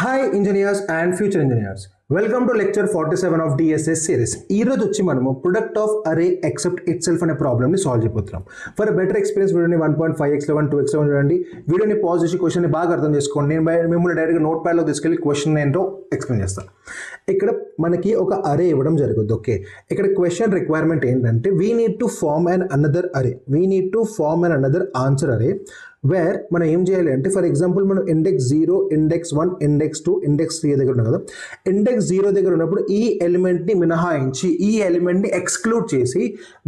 Hi engineers and future engineers, welcome to lecture 47 of DSS series. ఈ రోజు వచ్చి మనము ప్రొడక్ట్ ఆఫ్ అరే ఎక్సెప్ట్ ఇట్ సెల్ఫ్ అనే ప్రాబ్లమ్ని సాల్వ్ చేయబోతున్నాం. ఫర్ బెటర్ ఎక్స్పీరియన్స్ వీడియోని 1.5x11 2x11 చూడండి. వీడియోని పాజ్ చేసి క్వశ్చన్ని బాగా అర్థం చేసుకోండి. నేను మిమ్మల్ని డైరెక్ట్గా నోట్ ప్యాడ్లో తీసుకెళ్ళి క్వశ్చన్ ఏంటో ఎక్స్ప్లెయిన్ చేస్తాను. ఇక్కడ మనకి ఒక అరే ఇవ్వడం జరుగుతుంది. ఓకే, ఇక్కడ క్వశ్చన్ రిక్వైర్మెంట్ ఏంటంటే we need to form and another array, we need to form and another answer array where మనం ఏం చేయాలి అంటే, ఫర్ ఎగ్జాంపుల్ మనం ఇండెక్స్ 0, ఇండెక్స్ 1, ఇండెక్స్ 2, ఇండెక్స్ 3 దగ్గర ఉన్నాం కదా. ఇండెక్స్ 0 దగ్గర ఉన్నప్పుడు ఈ ఎలిమెంట్ని మినహాయించి ఈ ఎలిమెంట్ని ఎక్స్క్లూడ్ చేసి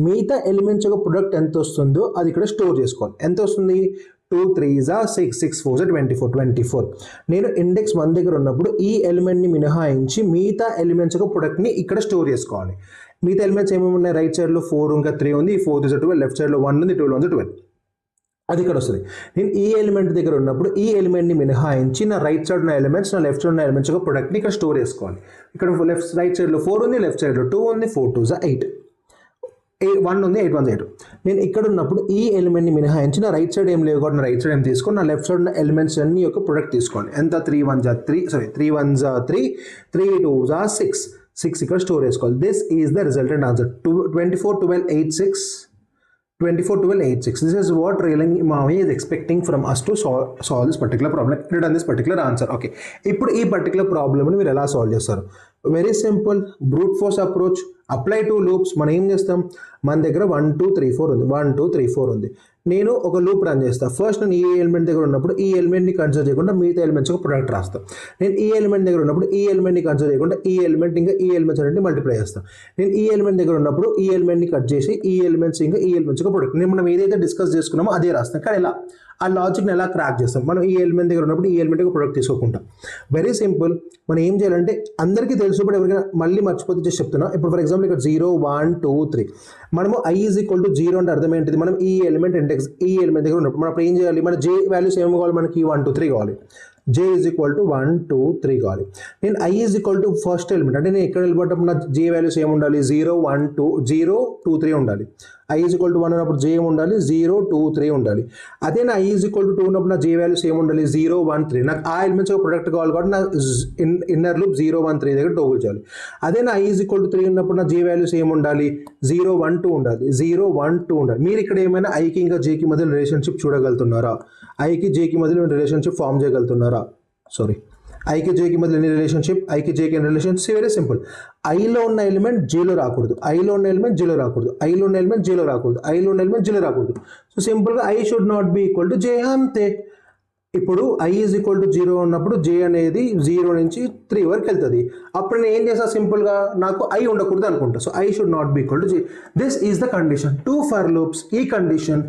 మిగతా ఎలిమెంట్స్ యొక్క ప్రొడక్ట్ ఎంత వస్తుందో అది ఇక్కడ స్టోర్ చేసుకోవాలి. ఎంత వస్తుంది? 2 3s 6, 6 4s 24. నేను ఇండెక్స్ 1 దగ్గర ఉన్నప్పుడు ఈ ఎలిమెంట్ని మినహాయించి మిగతా ఎలిమెంట్స్ యొక్క ప్రొడక్ట్ని ఇక్కడ స్టోర్ చేసుకోవాలి. మిగతా ఎలిమెంట్స్ ఏమేమి ఉన్నాయి? రైట్ సైడ్లో 4 ఇంకా 3 ఉంది, 4 is 12, లెఫ్ట్ సైడ్లో 1 ఉంది, 12 is 12. అది ఇక్కడ వస్తుంది. నేను ఈ ఎలిమెంట్ దగ్గర ఉన్నప్పుడు ఈ ఎలిమెంట్ని మినహాయించి నా రైట్ సైడ్ ఉన్న ఎలిమెంట్స్, నా లెఫ్ట్ సైడ్ ఉన్న ఎలిమెంట్స్ యొక్క ప్రొడక్ట్ని ఇక్కడ స్టోర్ చేసుకోవాలి. ఇక్కడ రైట్ సైడ్లో 4 ఉంది, లెఫ్ట్ సైడ్లో 2 ఉంది, 4 2s 8, 1 ఉంది, 8 1s 8. నేను ఇక్కడ ఉన్నప్పుడు ఈ ఎలిమెంట్ని మినహాయించి నా రైట్ సైడ్ ఏం లేవు కాబట్టి నా రైట్ సైడ్ ఏం తీసుకొని నా లెఫ్ట్ సైడ్ ఉన్న ఎలిమెంట్స్ అన్ని యొక్క ప్రొడక్ట్ తీసుకోవాలి. ఎంత? 3 1s 3, 3 1s 3, 3 2s 6, 6 ఇక్కడ స్టోర్ చేసుకోవాలి. This is the resultant answer. 24 12 8 6, 24 12 8 6. This is what really Mavi is expecting from us to solve this particular problem, return this particular answer. Okay, ఇప్పుడు ఈ particular ప్రాబ్లమ్ని మీరు ఎలా సాల్వ్ చేస్తారు? Very simple, brute force approach, apply to loops. మనం ఏం చేస్తాం? మన దగ్గర 1 2 3 4 ఉంది, 1 2 3 4 ఉంది. నేను ఒక లూప్ రన్ చేస్తాను. ఫస్ట్ నేను ఈ ఎలిమెంట్ దగ్గర ఉన్నప్పుడు ఈ ఎలిమెంట్ని కన్సిడర్ చేయకుండా మిగతా ఎలిమెంట్స్ ఒక ప్రొడక్ట్ రాస్తాను. నేను ఈ ఎలిమెంట్ దగ్గర ఉన్నప్పుడు ఈ ఎలిమెంట్ని కన్సిడర్ చేయకుండా ఈ ఎలిమెంట్ ఇంకా ఈ ఎలిమెంట్స్ అన్నింటిని మల్టిప్లై చేస్తాను. నేను ఈ ఎలిమెంట్ దగ్గర ఉన్నప్పుడు ఈ ఎలిమెంట్ని కట్ చేసి ఈ ఎలిమెంట్స్ ఇంకా ఈ ఎలిమెంట్స్ ఒక ప్రొడక్ట్, నేను మనం ఏదైతే డిస్కస్ చేసుకున్నామో అదే రాస్తాం. కానీ ఎలా ఆ లాజిక్ని ఎలా క్రాక్ చేస్తాం? మనం ఈ ఎలిమెంట్ దగ్గర ఉన్నప్పుడు ఈ ఎలిమెంట్ ఒక ప్రొడక్ట్ తీసుకోకుండా. Very simple. మనం ఏం చేయాలంటే అందరికీ తెలుసు, ఇప్పుడు ఎవరికైనా మళ్ళీ మర్చిపోతే చేసి చెప్తున్నా. ఇప్పుడు ఫర్ ఎగ్జాంపుల్ ఇక్కడ 0 1 2 3 మనము i = 0 అంటే అర్థం ఏంటిది? మనం ఈ ఎలిమెంట్ ఇండెక్స్ ఈ ఎలిమెంట్ దగ్గర ఉన్నప్పుడు మనం ఏం చేయాలి? మన j వాల్యూస్ ఏమి కావాలి? మనకి 1 2 3 కావాలి. j = 1 2 3 కావాలి. నేను i = ఫస్ట్ ఎలిమెంట్ అంటే నేను ఎక్కడ వెళ్ళిపోయేటప్పుడు నా j వాల్యూస్ ఏమి ఉండాలి? 0 1 2 0 2 3 ఉండాలి. i = 1 ఉన్నప్పుడు j ఉండాలి, 0 2 3 ఉండాలి. అదే నా i = 2 ఉన్నప్పుడు నా j వాల్యూస్ ఏమి ఉండాలి? 0 1 3. నాకు ఆ ఎలిమెంట్స్ ఒక ప్రొడక్ట్ కావాలి కాబట్టి నా ఇన్నర్ లూప్ 0 1 3 దగ్గర టోగుల్ చేయాలి. అదే నా i = 3 ఉన్నప్పుడు నా j వాల్యూస్ ఏమి ఉండాలి? 0 1 2 ఉండాలి, 0 1 2 ఉండాలి. మీరు ఇక్కడ ఏమైనా ఐకి ఇంకా జేకి మధ్య రిలేషన్షిప్ చూడగలుగుతున్నారా? ఐకి జేకి మధ్య రిలేషన్షిప్ ఫామ్ చేయగలుగుతున్నారా? సారీ, ఐకి జేకి మధ్య ఎన్ని రిలేషన్షిప్? ఐకి జేకి ఎన్ని రిలేషన్షిప్? Very simple. ఐలో ఉన్న ఎలిమెంట్ జేలో రాకూడదు, ఐలో ఉన్న ఎలిమెంట్ జేలో రాకూడదు, ఐలో ఉన్న ఎలిమెంట్ జేలో రాకూడదు, ఐలో ఉన్న ఎలిమెంట్ జేలో రాకూడదు. సో సింపుల్గా I should not be equal to జే, అంతే. ఇప్పుడు i = 0 ఉన్నప్పుడు j అనేది 0 నుంచి 3 వరకు వెళ్తుంది. అప్పుడు నేను ఏం చేస్తా? సింపుల్గా నాకు i ఉండకూడదు అనుకుంటా. So i should not be equal to j. This is the condition. 2 for loops. ఈ condition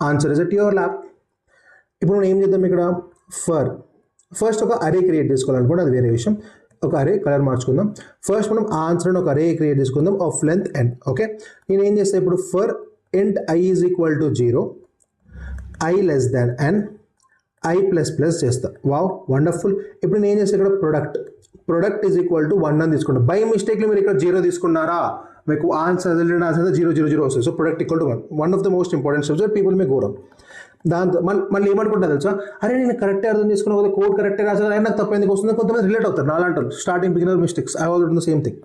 answer is at your lap. ఇప్పుడు మనం ఏం చేద్దాం? ఇక్కడ ఫస్ట్ ఒక అరే క్రియేట్ చేసుకోవాలనుకోండి, అది వేరే విషయం. ఒక అరే కలర్ మార్చుకుందాం. ఫస్ట్ మనం ఆన్సర్ ఒక అరే క్రియేట్ చేసుకుందాం ఆఫ్ లెంత్ n. ఓకే, నేను ఏం చేస్తాను ఇప్పుడు? For int i = 0, i less than n, i ++ చేస్తా. Wow, wonderful. ఇప్పుడు నేను ఏం చేస్తాను? ఇక్కడ ప్రొడక్ట్ ఈజ్ ఈక్వల్ టు 1 అని తీసుకుంటాను. బై మిస్టేక్లో మీరు ఇక్కడ 0 తీసుకున్నారా? మీకు ఆన్సర్ 0 0 0 0 వస్తుంది. So product = 1. One of the most important steps that people may go wrong. దాంతో మళ్ళీ ఏమనుకుంటా తెలుసా? అరే నేను కరెక్టే అర్థం చేసుకున్నా కదా, కోడ్ కరెక్టే రాసా కదా, నాకు తప్ప ఎందుకు వస్తుంది? కొంతమంది రిలేట్ అవుతారు నా అలాంటి starting beginner mistakes. I also do the same thing.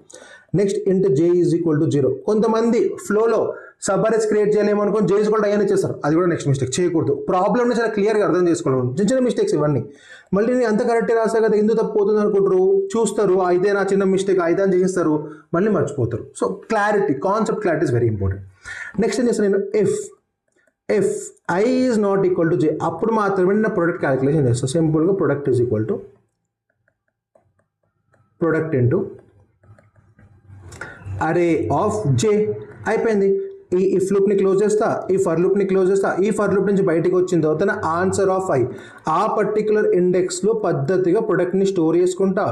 Next int j = 0. కొంతమంది ఫ్లోలో సబ్ అరేస్ క్రియేట్ చేయలేము అనుకోని j = i అని ఇచ్చేస్తారు. అది కూడా నెక్స్ట్ మిస్టేక్ చేయకూడదు. ప్రాబ్లమ్ని చాలా క్లియర్గా అర్థం చేసుకోవాలి. చిన్న చిన్న మిస్టేక్స్ ఇవన్నీ. మళ్ళీ నేను అంత కరెక్టే రాసా కదా, ఎందుకు తప్పు పోతుంది అనుకుంటారు, చూస్తారు, అయితే నా చిన్న మిస్టేక్ అయితే అని చేస్తారు, మళ్ళీ మర్చిపోతారు. So clarity, concept clarity is very important. Next ఏం చేస్తాను నేను? If i is not equal to j, అప్పుడు మాత్రమే నేను ప్రొడక్ట్ క్యాలిక్యులేషన్ చేస్తాను. సింపుల్గా product is equal to product into అరే ఆఫ్ j. అయిపోయింది. ఈ ఇఫ్ లూప్ని క్లోజ్ చేస్తా, ఈ ఫర్ లూప్ని క్లోజ్ చేస్తా. ఈ ఫర్ లూప్ నుంచి బయటకు వచ్చిన తర్వాత ఆన్సర్ ఆఫ్ i ఆ పర్టికులర్ ఇండెక్స్లో పద్ధతిగా ప్రొడక్ట్ని స్టోర్ చేసుకుంటా,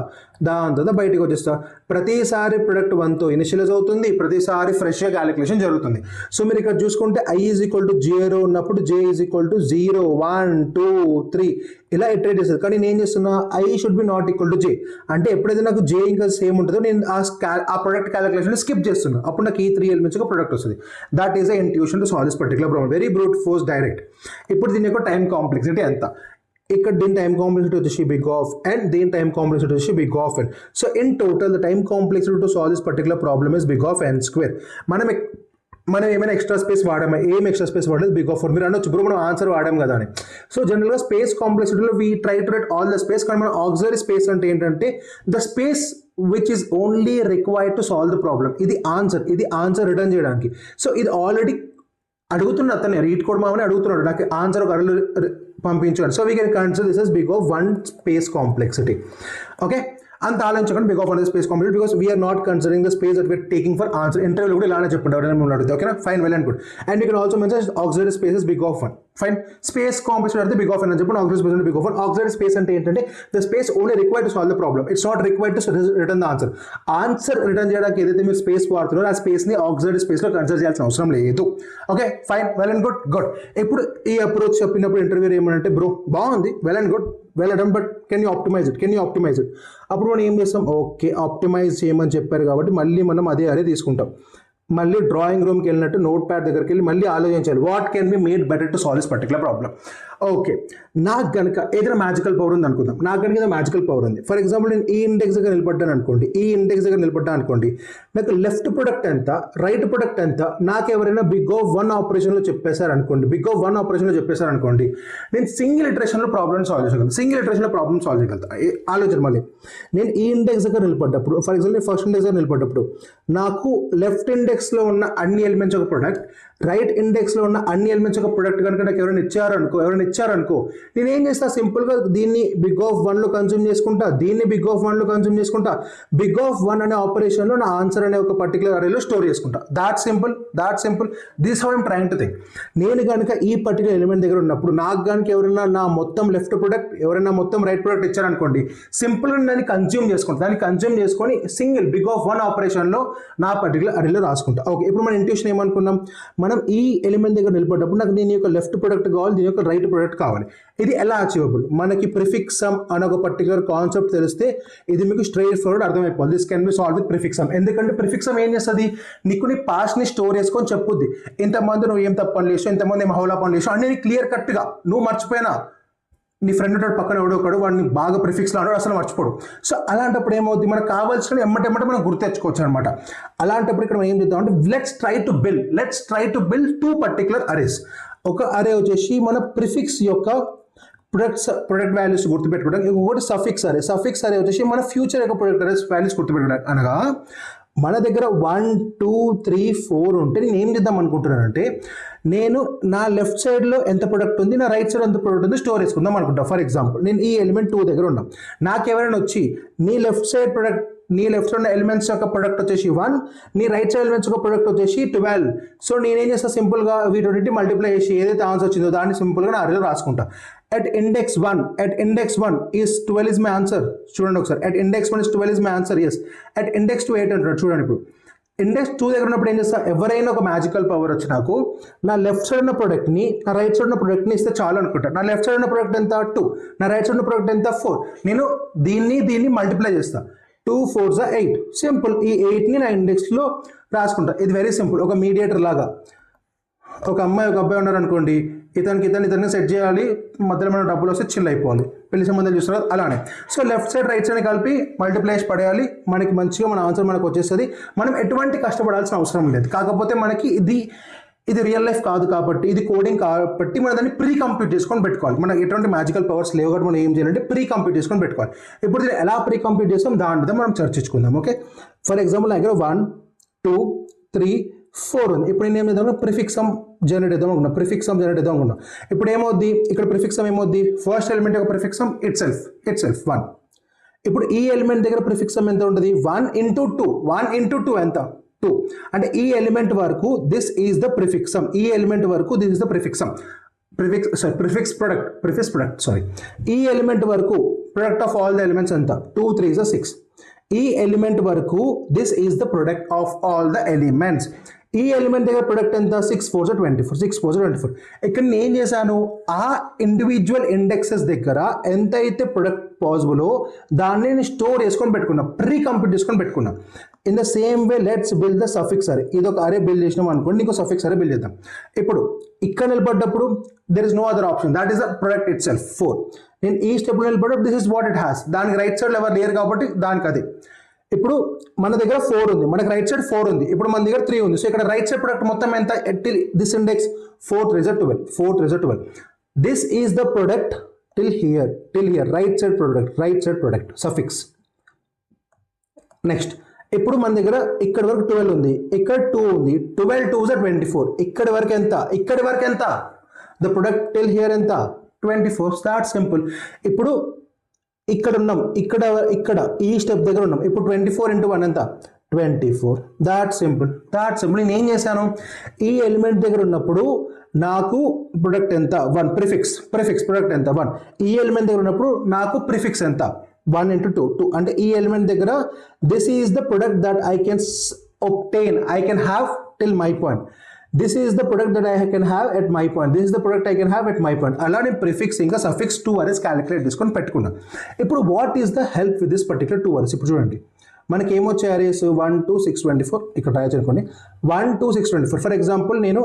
దాని తర్వాత బయటకు వచ్చేస్తా. ప్రతిసారి ప్రొడక్ట్ 1తో ఇనిషియలైజ్ అవుతుంది, ప్రతిసారి ఫ్రెష్గా క్యాలిక్యులేషన్ జరుగుతుంది. సో మీరు ఇక్కడ చూసుకుంటే i = 0 ఉన్నప్పుడు j = 0 1 2 3 ఇలా ఇటరేట్ చేస్తుంది. కానీ నేను ఏం చేస్తున్నా? i should be not equal to j. అంటే ఎప్పుడైతే నాకు j ఇంకా సేమ్ ఉంటుందో నేను ఆ ప్రొడక్ట్ క్యాలిక్యులేషన్ స్కిప్ చేస్తున్నా. అప్పుడు నాకు ఈ 3 ఎలిమెంట్స్ ఒక ప్రొడక్ట్ వస్తుంది. That is the intuition to solve this particular problem. Very brute force direct. ఇప్పుడు దీని యొక్క టైం కాంప్లెక్సిటీ ఎంత? ఇక్కడ దీని టైం కాంప్లెక్సిటీ వచ్చేసి బిగ్ ఆఫ్ అండ్ దీని టైం కాంప్లెక్సిటీ వచ్చేసి big of n. So in total the time complexity to solve this particular problem is big of n square. మనం ఏమైనా ఎక్స్ట్రా స్పేస్ వాడామా? ఏం ఎక్స్ట్రా స్పేస్ వాడలేదు, బిగ్ ఆఫ్ 4. మీరు అనొచ్చు బ్రో మనం ఆన్సర్ వాడాం కదా అని. సో జనరల్గా స్పేస్ కాంప్లెక్సిటీలో we try to write all the space. కానీ మన ఆక్సిలరీ స్పేస్ అంటే ఏంటంటే the space which is only required to solve the problem. ఇది ఆన్సర్ రిటర్న్ చేయడానికి. సో ఇది ఆల్రెడీ అడుగుతున్న అతనే రీడ్ కోడ్ మామని అడుగుతున్నాడు, నాకు ఆన్సర్ ఒక అరలు పంపించాడు. So we can consider this as big of 1 space complexity. Okay, అంత ఆలోచించకండి big of 1 space complexity because we are not considering the space that we are taking for answer. ఇంటర్వ్యూలో కూడా ఇలానే చెప్పండి ఎవరైనా మిమ్మల్ని అడిగితే. ఓకేనా, fine, well and good. And you can also mention auxiliary spaces big of 1. Fine, space complexity అంటే big of అని చెప్పండి, ఆక్సిలరీ స్పేస్ అంటే బిగ్ ఆఫ్ 1. ఆక్సిలరీ స్పేస్ అంటే ఏంటంటే the space only required to solve the problem, it's not required to return the answer. Answer return చేయడానికి ఏదైతే మీరు space వాడుతున్నారో ఆ స్పేస్ని ఆక్సిలరీ స్పేస్లో కన్సిడర్ చేయాల్సిన అవసరం లేదు. Okay, fine, well and good. ఇప్పుడు ఈ అప్రోచ్ చెప్పినప్పుడు ఇంటర్వ్యూ ఏమంటే బ్రో బాగుంది, well and good, well done, but can you optimise it. అప్పుడు మనం ఏం చేస్తాం, ఓకే ఆప్టిమైజ్ చేయమని చెప్పారు కాబట్టి మళ్ళీ మనం అదే తీసుకుంటాం. మళ్ళీ డ్రాయింగ్ రూమ్కి వెళ్ళినట్టు నోట్ ప్యాడ్ దగ్గరికి వెళ్ళి మళ్ళీ ఆలోచించాలి what can be made better to solve this particular problem. Okay, నాకు కనుక ఏదైనా మ్యాజికల్ పవర్ ఉంది అనుకుందాం. నాకు కనుక ఏదైనా మ్యాజికల్ పవర్ ఉంది. ఫర్ ఎగ్జాంపుల్ నేను ఈ ఇండెక్స్ దగ్గర నిలబడ్డాను అనుకోండి, నాకు లెఫ్ట్ ప్రొడక్ట్ ఎంత, రైట్ ప్రొడక్ట్ ఎంత, నాకు ఎవరైనా బిగ్ ఆఫ్ 1 ఆపరేషన్లో చెప్పేశారు అనుకోండి, నేను సింగిల్ ఇటరేషన్లో ప్రాబ్లమ్ సాల్వ్ చేయగలుగుతాను. ఆలోచన మళ్ళీ నేను ఈ ఇండెక్స్ దగ్గర నిలబడ్డప్పుడు, ఫర్ ఎగ్జాంపుల్ నేను ఫస్ట్ ఇండెక్స్ దగ్గర నిలబడ్డప్పుడు నాకు లెఫ్ట్ ఇండెక్స్లో ఉన్న అన్ని ఎలిమెంట్స్ ఒక ప్రొడక్ట్, రైట్ ఇండెక్స్లో ఉన్న అన్ని ఎలిమెంట్స్ ఒక ప్రొడక్ట్ కనుక నాకు ఎవరైనా ఇచ్చారనుకో నేను ఏం చేస్తా, సింపుల్గా దీన్ని బిగ్ ఆఫ్ 1లో కన్జ్యూమ్ చేసుకుంటా, దీన్ని బిగ్ ఆఫ్ 1లో కన్జ్యూమ్ చేసుకుంటా, బిగ్ ఆఫ్ 1 అనే ఆపరేషన్లో నా ఆన్సర్ అనే ఒక పర్టికులర్ అరేలో స్టోర్ చేసుకుంటా. That simple this how I'm trying to think. నేను కనుక ఈ పర్టికులర్ ఎలిమెంట్ దగ్గర ఉన్నప్పుడు నాకు కనుక ఎవరైనా నా మొత్తం లెఫ్ట్ ప్రొడక్ట్, ఎవరైనా మొత్తం రైట్ ప్రొడక్ట్ ఇచ్చారనుకోండి, సింపుల్గా దాన్ని కన్జ్యూమ్ చేసుకొని సింగిల్ బిగ్ ఆఫ్ 1 ఆపరేషన్లో నా పర్టికులర్ అరేలో రాసుకుంటా. ఓకే, ఇప్పుడు మన ఇంట్యూషన్ ఏమనుకున్నాం, మనం ఈ ఎలిమెంట్ దగ్గర నిలబడ్డప్పుడు నాకు దీని యొక్క లెఫ్ట్ ప్రొడక్ట్ కావాలి, దీని యొక్క రైట్ ప్రొడక్ట్ కావాలి. ఇది ఎలా అచీవబుల్? మనకి ప్రిఫిక్స్ సమ్ అనే ఒక పర్టికులర్ కాన్సెప్ట్ తెలిస్తే ఇది మీకు స్ట్రైట్ ఫార్వర్డ్ అర్థమైపోతుంది. This can be solve with prefix some. ఎందుకంటే ప్రిఫిక్స్ సమ్ ఏం చేస్తుంది, నీకు నీ పాస్ట్ని స్టోర్ చేసుకొని చెప్పుద్ది. ఇంతమంది నువ్వు ఏం తప్పు పని చేసావు, ఇంతమంది ఏం హౌలా పని చేసావు అన్ని క్లియర్ కట్గా. నువ్వు మర్చిపోయినా నీ ఫ్రెండ్ ఉంటాడు పక్కన ఎవడోకాడు, వాడిని బాగా ప్రిఫిక్స్లో ఆడాడు, అసలు మర్చిపోడు. సో అలాంటప్పుడు ఏమవుతుంది, మనకు కావాల్సిన ఎమ్మటే మనం గుర్తెచ్చుకోవచ్చు అనమాట. అలాంటప్పుడు ఇక్కడ మనం ఏం చేద్దాం అంటే let's try to build 2 particular arrays. ఒక అరే వచ్చేసి మన ప్రిఫిక్స్ యొక్క ప్రొడక్ట్ వాల్యూస్ గుర్తుపెట్టుకోవడానికి, ఇంకొకటి సఫిక్స్ అరే వచ్చేసి మన ఫ్యూచర్ యొక్క ప్రొడక్ట్ అరేస్ వాల్యూస్ గుర్తుపెట్టుకోవడానికి. అనగా మన దగ్గర 1 2 3 4 ఉంటే నేను ఏం చేద్దాం అనుకుంటున్నానంటే, నేను నా లెఫ్ట్ సైడ్లో ఎంత ప్రొడక్ట్ ఉంది, నా రైట్ సైడ్ ఎంత ప్రొడక్ట్ ఉంది స్టోర్ చేసుకుందాం అనుకుంటా. ఫర్ ఎగ్జాంపుల్ నేను ఈ ఎలిమెంట్ 2 దగ్గర ఉన్నాం, నాకు ఎవరైనా వచ్చి నీ లెఫ్ట్ సైడ్ ఉన్న ఎలిమెంట్స్ యొక్క ప్రొడక్ట్ వచ్చేసి 1, నీ రైట్ సైడ్ ఎలిమెంట్స్ యొక్క ప్రొడక్ట్ వచ్చేసి 12. సో నేనేం చేస్తా, సింపుల్గా వీటి మల్టిప్లై చేసి ఏదైతే ఆన్సర్ వచ్చిందో దాన్ని సింపుల్గా నా అరేలో రాసుకుంటా. At index 1 is 12 is my answer. చూడండి ఒకసారి, at index 1 is 12 is my answer. Yes, at index 2 8 అంటారు. చూడండి ఇప్పుడు ఇండెక్స్ 2 దగ్గర ఉన్నప్పుడు ఏం చేస్తా, ఎవరైనా ఒక మ్యాజికల్ పవర్ వచ్చి నాకు నా లెఫ్ట్ సైడ్ ఉన్న ప్రొడక్ట్ని నా రైట్ సైడ్ ఉన్న ప్రొడక్ట్ని ఇస్తే చాలు అనుకుంటా. నా లెఫ్ట్ సైడ్ ఉన్న ప్రొడక్ట్ ఎంత 2, నా రైట్ సైడ్ ఉన్న ప్రొడక్ట్ ఎంత 4. నేను దీన్ని మల్టిప్లై చేస్తా. 2 4s 8. సింపుల్, ఈ 8ని నా ఇండెక్స్లో రాసుకుంటా. ఇది వెరీ సింపుల్. ఒక మీడియేటర్ లాగా ఒక అమ్మాయి ఒక అబ్బాయి ఉన్నారు అనుకోండి, ఇతన్ని సెట్ చేయాలి, మధ్యలో మనం డబ్బులు వస్తే చిల్ అయిపోవాలి, పెళ్లి సంబంధాలు చూస్తున్నారు అలానే. So left side right side కలిపి మల్టిప్లై పడేయాలి, మనకి మంచిగా మన ఆన్సర్ మనకు వచ్చేస్తుంది. మనం ఎటువంటి కష్టపడాల్సిన అవసరం లేదు. కాకపోతే మనకి ఇది రియల్ లైఫ్ కాదు కాబట్టి, ఇది కోడింగ్ కాబట్టి మనం దాన్ని ప్రీ కంప్యూట్ చేసుకొని పెట్టుకోవాలి. మనకి ఎటువంటి మ్యాజికల్ పవర్స్ లేవు కాబట్టి మనం ఏం చేయాలంటే ప్రీ కంప్యూట్ చేసుకొని పెట్టుకోవాలి. ఇప్పుడు దీన్ని ఎలా ప్రీ కంప్యూట్ చేస్తాం దాని మీద మనం చర్చించుకుందాం. ఓకే, ఫర్ ఎగ్జాంపుల్ నా దగ్గర 1 2 3 4 ఉంది. ఇప్పుడు నేను ఏం చేద్దాం, ప్రిఫిక్స్ సమ్ జనరేట్ చేద్దాం అనుకున్నా. ఇప్పుడు ఏమవుద్ది, ఇక్కడ ప్రిఫిక్స్ సమ్ ఏమవుద్ది, ఫస్ట్ ఎలిమెంట్ యొక్క ప్రిఫిక్స్ సమ్ ఇట్ సెల్ఫ్ 1. ఇప్పుడు ఈ ఎలిమెంట్ దగ్గర ప్రిఫిక్స్ సమ్ ఎంత ఉంటుంది, 1 into 2 ఎంత 2. అంటే ఈ ఎలిమెంట్ వరకు this is the prefix some, prefix product ఈ ఎలిమెంట్ వరకు product of all the elements ఎంత, 2 3s 6. ఈ ఎలిమెంట్ వరకు this is the product of all the elements. ఈ ఎలిమెంట్ దగ్గర ప్రొడక్ట్ ఎంత, 6 4s 24. ఇక్కడ నేను ఏం చేశాను, ఆ ఇండివిజువల్ ఇండెక్సెస్ దగ్గర ఎంతైతే ప్రొడక్ట్ పాసిబులో దాన్ని నేను స్టోర్ చేసుకొని పెట్టుకున్నా, ప్రీ కంప్యూట్ చేసుకొని పెట్టుకున్నా. In the same way let's build the suffix అరే. ఇది ఒక అరే బిల్డ్ చేసినాం అనుకోండి, ఇంకో సఫిక్స్ అరే బిల్డ్ చేద్దాం. ఇప్పుడు ఇక్కడ నిలబడ్డప్పుడు there is no other option, that is the product itself 4. నేను ఈ స్టెప్లో నిలబడి this is what it has, దానికి రైట్ సైడ్లో ఎవరు లేరు కాబట్టి దానికి అది. ఇప్పుడు మన దగ్గర 4 ఉంది, మనకి రైట్ సైడ్ 4 ఉంది, ఇప్పుడు మన దగ్గర 3 ఉంది. సో ఇక్కడ రైట్ సైడ్ ప్రొడక్ట్ మొత్తం ఎంత, this index 4 3 12, 4 3 12. This is the product till here, right side product suffix. Next ఇప్పుడు మన దగ్గర ఇక్కడ వరకు 12 ఉంది, ఇక్కడ 2 ఉంది, 12 2 24, ఇక్కడి వరకు ఎంత, ద ప్రొడక్ట్ till here ఎంత 24. That simple. ఇప్పుడు ఇక్కడ ఉన్నాం, ఇక్కడ ఈ స్టెప్ దగ్గర ఉన్నాం, ఇప్పుడు 24 into 1 ఎంత 24. That simple. నేను ఏం చేశాను, ఈ ఎలిమెంట్ దగ్గర ఉన్నప్పుడు నాకు ప్రొడక్ట్ ఎంత 1, ప్రిఫిక్స్ ప్రొడక్ట్ ఎంత 1. ఈ ఎలిమెంట్ దగ్గర ఉన్నప్పుడు నాకు ప్రిఫిక్స్ ఎంత 1 into 2. అంటే ఈ ఎలిమెంట్ దగ్గర this is the product that I can obtain, I can have till my point. This is the product that I can have at my point. This is the product I can have at my point. అలా నేను prefix ఇంకా suffix 2 arrays calculate చేసుకొని పెట్టుకున్నా. ఇప్పుడు what is the help with this particular 2 arrays? ఇప్పుడు చూడండి, మనకి ఏమొచ్చే arrays 1 2 6 24. ఇక్కడ ట్రై చేసుకోండి, 1 2 6 24. ఫర్ ఎగ్జాంపుల్ నేను